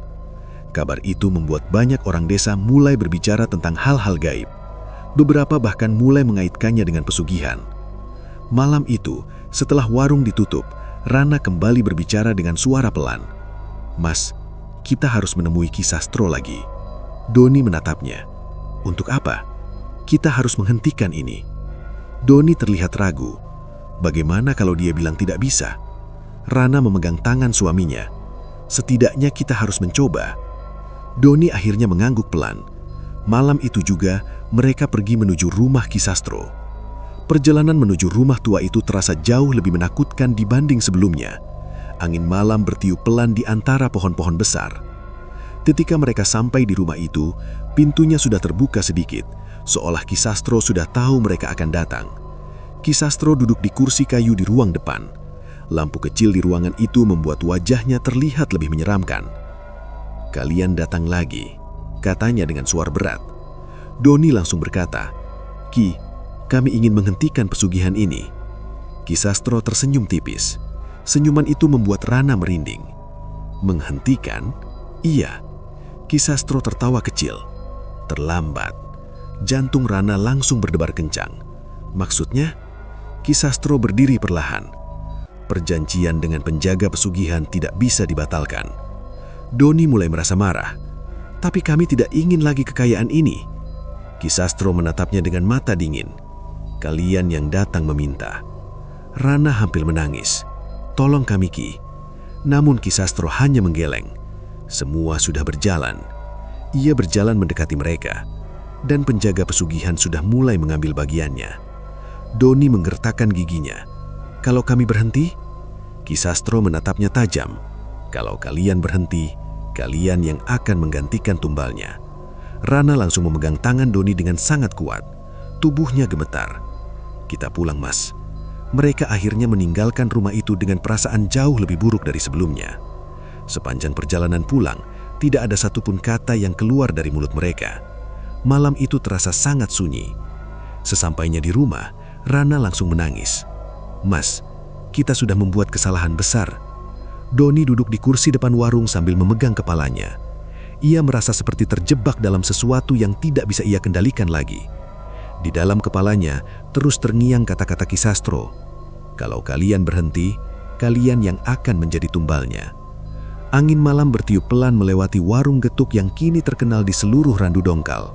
Kabar itu membuat banyak orang desa mulai berbicara tentang hal-hal gaib. Beberapa bahkan mulai mengaitkannya dengan pesugihan. Malam itu, setelah warung ditutup, Rana kembali berbicara dengan suara pelan. "Mas, kita harus menemui Ki Sastro lagi." Doni menatapnya. "Untuk apa? Kita harus menghentikan ini." Doni terlihat ragu. Bagaimana kalau dia bilang tidak bisa? Rana memegang tangan suaminya. "Setidaknya kita harus mencoba." Doni akhirnya mengangguk pelan. Malam itu juga, mereka pergi menuju rumah Ki Sastro. Perjalanan menuju rumah tua itu terasa jauh lebih menakutkan dibanding sebelumnya. Angin malam bertiup pelan di antara pohon-pohon besar. Ketika mereka sampai di rumah itu, pintunya sudah terbuka sedikit, seolah Ki Sastro sudah tahu mereka akan datang. Ki Sastro duduk di kursi kayu di ruang depan. Lampu kecil di ruangan itu membuat wajahnya terlihat lebih menyeramkan. "Kalian datang lagi," katanya dengan suara berat. Doni langsung berkata, "Ki, Kami ingin menghentikan pesugihan ini." Ki Sastro tersenyum tipis. Senyuman itu membuat Rana merinding. Menghentikan? Iya. Ki Sastro tertawa kecil. Terlambat. Jantung Rana langsung berdebar kencang. Maksudnya, Ki Sastro berdiri perlahan. Perjanjian dengan penjaga pesugihan tidak bisa dibatalkan. Doni mulai merasa marah. Tapi kami tidak ingin lagi kekayaan ini. Ki Sastro menatapnya dengan mata dingin. "Kalian yang datang meminta." Rana hampir menangis. "Tolong kami, Ki." Namun Ki Sastro hanya menggeleng. Semua sudah berjalan. Ia berjalan mendekati mereka. Dan penjaga pesugihan sudah mulai mengambil bagiannya. Doni menggertakkan giginya. "Kalau kami berhenti?" Ki Sastro menatapnya tajam. "Kalau kalian berhenti, kalian yang akan menggantikan tumbalnya." Rana langsung memegang tangan Doni dengan sangat kuat. Tubuhnya gemetar. "Kita pulang, Mas." Mereka akhirnya meninggalkan rumah itu dengan perasaan jauh lebih buruk dari sebelumnya. Sepanjang perjalanan pulang, tidak ada satupun kata yang keluar dari mulut mereka. Malam itu terasa sangat sunyi. Sesampainya di rumah, Rana langsung menangis. "Mas, kita sudah membuat kesalahan besar." Doni duduk di kursi depan warung sambil memegang kepalanya. Ia merasa seperti terjebak dalam sesuatu yang tidak bisa ia kendalikan lagi. Di dalam kepalanya terus terngiang kata-kata Ki Sastro. "Kalau kalian berhenti, kalian yang akan menjadi tumbalnya." Angin malam bertiup pelan melewati warung getuk yang kini terkenal di seluruh Randu Dongkal.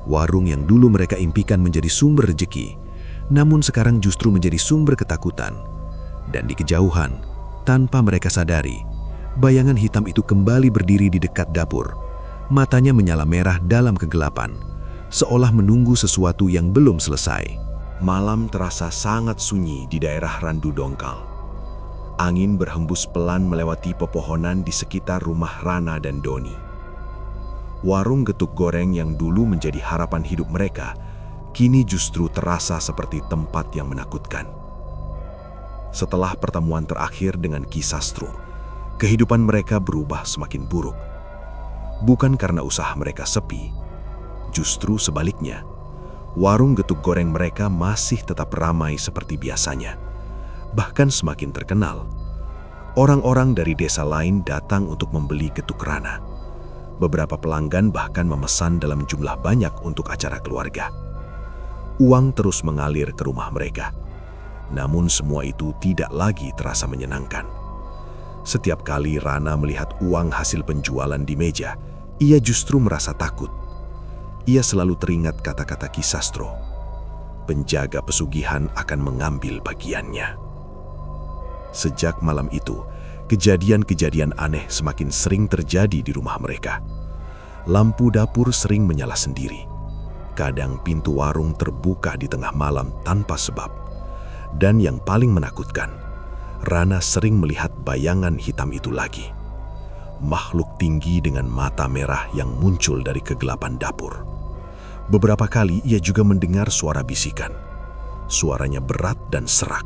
Warung yang dulu mereka impikan menjadi sumber rejeki, namun sekarang justru menjadi sumber ketakutan. Dan di kejauhan, tanpa mereka sadari, bayangan hitam itu kembali berdiri di dekat dapur. Matanya menyala merah dalam kegelapan, seolah menunggu sesuatu yang belum selesai. Malam terasa sangat sunyi di daerah Randu Dongkal. Angin berhembus pelan melewati pepohonan di sekitar rumah Rana dan Doni. Warung getuk goreng yang dulu menjadi harapan hidup mereka, kini justru terasa seperti tempat yang menakutkan. Setelah pertemuan terakhir dengan Ki Sastro, kehidupan mereka berubah semakin buruk. Bukan karena usaha mereka sepi, justru sebaliknya. Warung getuk goreng mereka masih tetap ramai seperti biasanya. Bahkan semakin terkenal. Orang-orang dari desa lain datang untuk membeli getuk Rana. Beberapa pelanggan bahkan memesan dalam jumlah banyak untuk acara keluarga. Uang terus mengalir ke rumah mereka. Namun semua itu tidak lagi terasa menyenangkan. Setiap kali Rana melihat uang hasil penjualan di meja, ia justru merasa takut. Ia selalu teringat kata-kata Ki Sastro. Penjaga pesugihan akan mengambil bagiannya. Sejak malam itu, kejadian-kejadian aneh semakin sering terjadi di rumah mereka. Lampu dapur sering menyala sendiri. Kadang pintu warung terbuka di tengah malam tanpa sebab. Dan yang paling menakutkan, Rana sering melihat bayangan hitam itu lagi. Makhluk tinggi dengan mata merah yang muncul dari kegelapan dapur. Beberapa kali ia juga mendengar suara bisikan. Suaranya berat dan serak.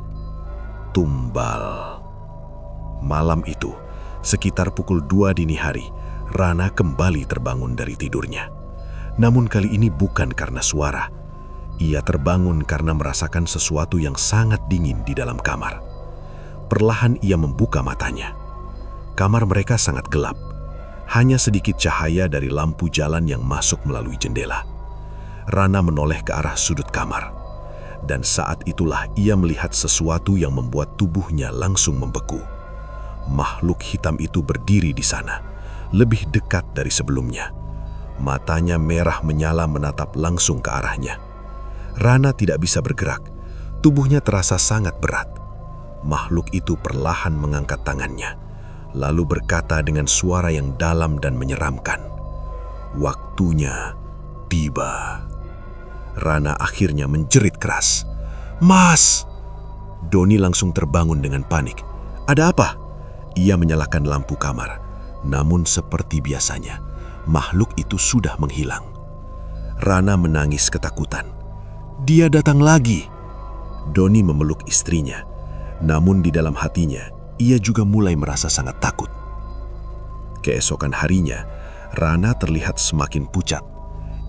Tumbal. Malam itu, sekitar pukul 2 dini hari, Rana kembali terbangun dari tidurnya. Namun kali ini bukan karena suara. Ia terbangun karena merasakan sesuatu yang sangat dingin di dalam kamar. Perlahan ia membuka matanya. Kamar mereka sangat gelap. Hanya sedikit cahaya dari lampu jalan yang masuk melalui jendela. Rana menoleh ke arah sudut kamar. Dan saat itulah ia melihat sesuatu yang membuat tubuhnya langsung membeku. Makhluk hitam itu berdiri di sana, lebih dekat dari sebelumnya. Matanya merah menyala menatap langsung ke arahnya. Rana tidak bisa bergerak. Tubuhnya terasa sangat berat. Makhluk itu perlahan mengangkat tangannya, lalu berkata dengan suara yang dalam dan menyeramkan, "Waktunya tiba." Rana akhirnya menjerit keras, "Mas!" Doni langsung terbangun dengan panik. "Ada apa?" Ia menyalakan lampu kamar. Namun seperti biasanya, makhluk itu sudah menghilang. Rana menangis ketakutan. "Dia datang lagi!" Doni memeluk istrinya. Namun di dalam hatinya, ia juga mulai merasa sangat takut. Keesokan harinya, Rana terlihat semakin pucat.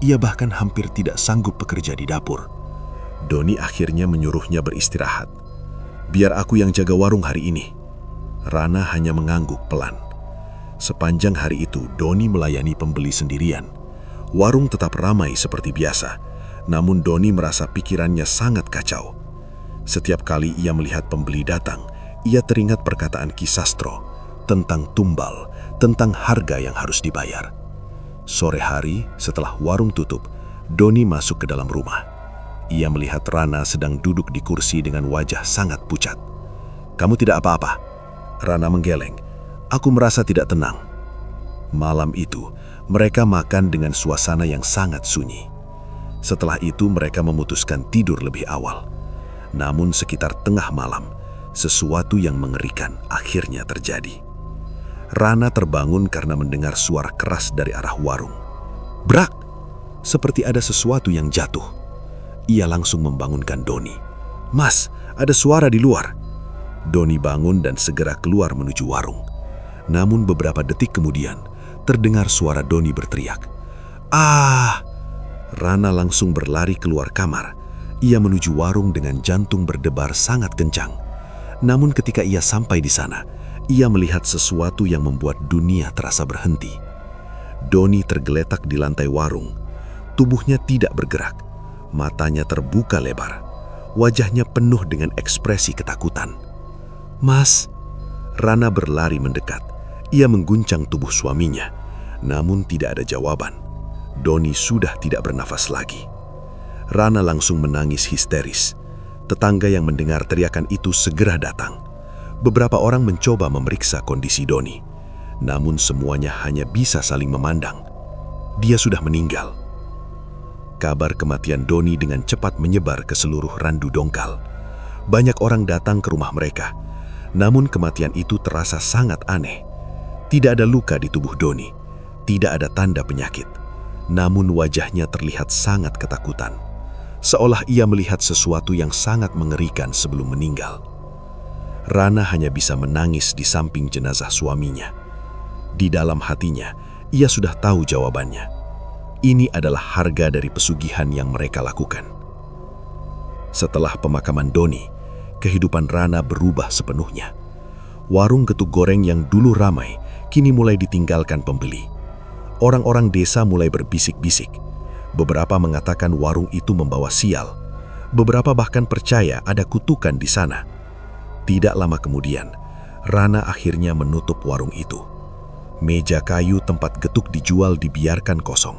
Ia bahkan hampir tidak sanggup bekerja di dapur. Doni akhirnya menyuruhnya beristirahat. "Biar aku yang jaga warung hari ini." Rana hanya mengangguk pelan. Sepanjang hari itu, Doni melayani pembeli sendirian. Warung tetap ramai seperti biasa, namun Doni merasa pikirannya sangat kacau. Setiap kali ia melihat pembeli datang, ia teringat perkataan Ki Sastro tentang tumbal, tentang harga yang harus dibayar. Sore hari, setelah warung tutup, Doni masuk ke dalam rumah. Ia melihat Rana sedang duduk di kursi dengan wajah sangat pucat. "Kamu tidak apa-apa?" Rana menggeleng. "Aku merasa tidak tenang." Malam itu, mereka makan dengan suasana yang sangat sunyi. Setelah itu mereka memutuskan tidur lebih awal. Namun sekitar tengah malam, sesuatu yang mengerikan akhirnya terjadi. Rana terbangun karena mendengar suara keras dari arah warung. Brak! Seperti ada sesuatu yang jatuh. Ia langsung membangunkan Doni. "Mas, ada suara di luar." Doni bangun dan segera keluar menuju warung. Namun beberapa detik kemudian, terdengar suara Doni berteriak. "Ah!" Rana langsung berlari keluar kamar. Ia menuju warung dengan jantung berdebar sangat kencang. Namun ketika ia sampai di sana, ia melihat sesuatu yang membuat dunia terasa berhenti. Doni tergeletak di lantai warung. Tubuhnya tidak bergerak. Matanya terbuka lebar. Wajahnya penuh dengan ekspresi ketakutan. "Mas!" Rana berlari mendekat. Ia mengguncang tubuh suaminya. Namun tidak ada jawaban. Doni sudah tidak bernafas lagi. Rana langsung menangis histeris. Tetangga yang mendengar teriakan itu segera datang. Beberapa orang mencoba memeriksa kondisi Doni. Namun semuanya hanya bisa saling memandang. Dia sudah meninggal. Kabar kematian Doni dengan cepat menyebar ke seluruh Randu Dongkal. Banyak orang datang ke rumah mereka. Namun kematian itu terasa sangat aneh. Tidak ada luka di tubuh Doni. Tidak ada tanda penyakit. Namun wajahnya terlihat sangat ketakutan. Seolah ia melihat sesuatu yang sangat mengerikan sebelum meninggal. Rana hanya bisa menangis di samping jenazah suaminya. Di dalam hatinya, ia sudah tahu jawabannya. Ini adalah harga dari pesugihan yang mereka lakukan. Setelah pemakaman Doni, kehidupan Rana berubah sepenuhnya. Warung getuk goreng yang dulu ramai, kini mulai ditinggalkan pembeli. Orang-orang desa mulai berbisik-bisik. Beberapa mengatakan warung itu membawa sial. Beberapa bahkan percaya ada kutukan di sana. Tidak lama kemudian, Rana akhirnya menutup warung itu. Meja kayu tempat getuk dijual dibiarkan kosong.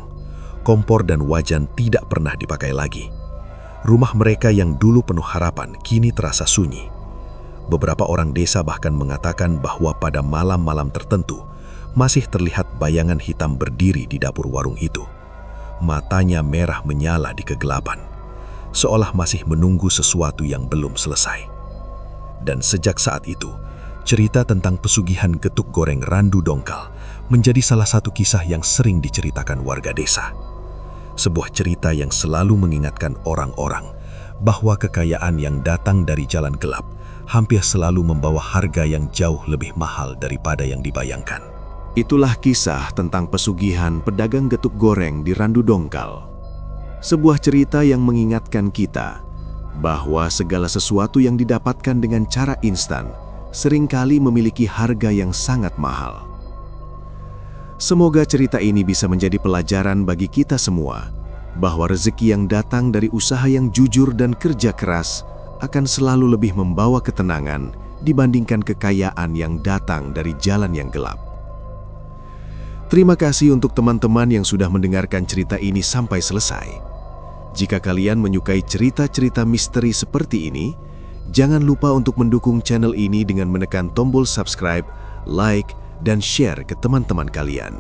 Kompor dan wajan tidak pernah dipakai lagi. Rumah mereka yang dulu penuh harapan kini terasa sunyi. Beberapa orang desa bahkan mengatakan bahwa pada malam-malam tertentu masih terlihat bayangan hitam berdiri di dapur warung itu. Matanya merah menyala di kegelapan, seolah masih menunggu sesuatu yang belum selesai. Dan sejak saat itu, cerita tentang pesugihan getuk goreng Randu Dongkal menjadi salah satu kisah yang sering diceritakan warga desa. Sebuah cerita yang selalu mengingatkan orang-orang bahwa kekayaan yang datang dari jalan gelap hampir selalu membawa harga yang jauh lebih mahal daripada yang dibayangkan. Itulah kisah tentang pesugihan pedagang getuk goreng di Randu Dongkal. Sebuah cerita yang mengingatkan kita bahwa segala sesuatu yang didapatkan dengan cara instan seringkali memiliki harga yang sangat mahal. Semoga cerita ini bisa menjadi pelajaran bagi kita semua bahwa rezeki yang datang dari usaha yang jujur dan kerja keras akan selalu lebih membawa ketenangan dibandingkan kekayaan yang datang dari jalan yang gelap. Terima kasih untuk teman-teman yang sudah mendengarkan cerita ini sampai selesai. Jika kalian menyukai cerita-cerita misteri seperti ini, jangan lupa untuk mendukung channel ini dengan menekan tombol subscribe, like, dan share ke teman-teman kalian.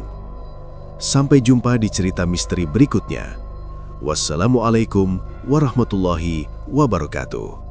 Sampai jumpa di cerita misteri berikutnya. Wassalamualaikum warahmatullahi wabarakatuh.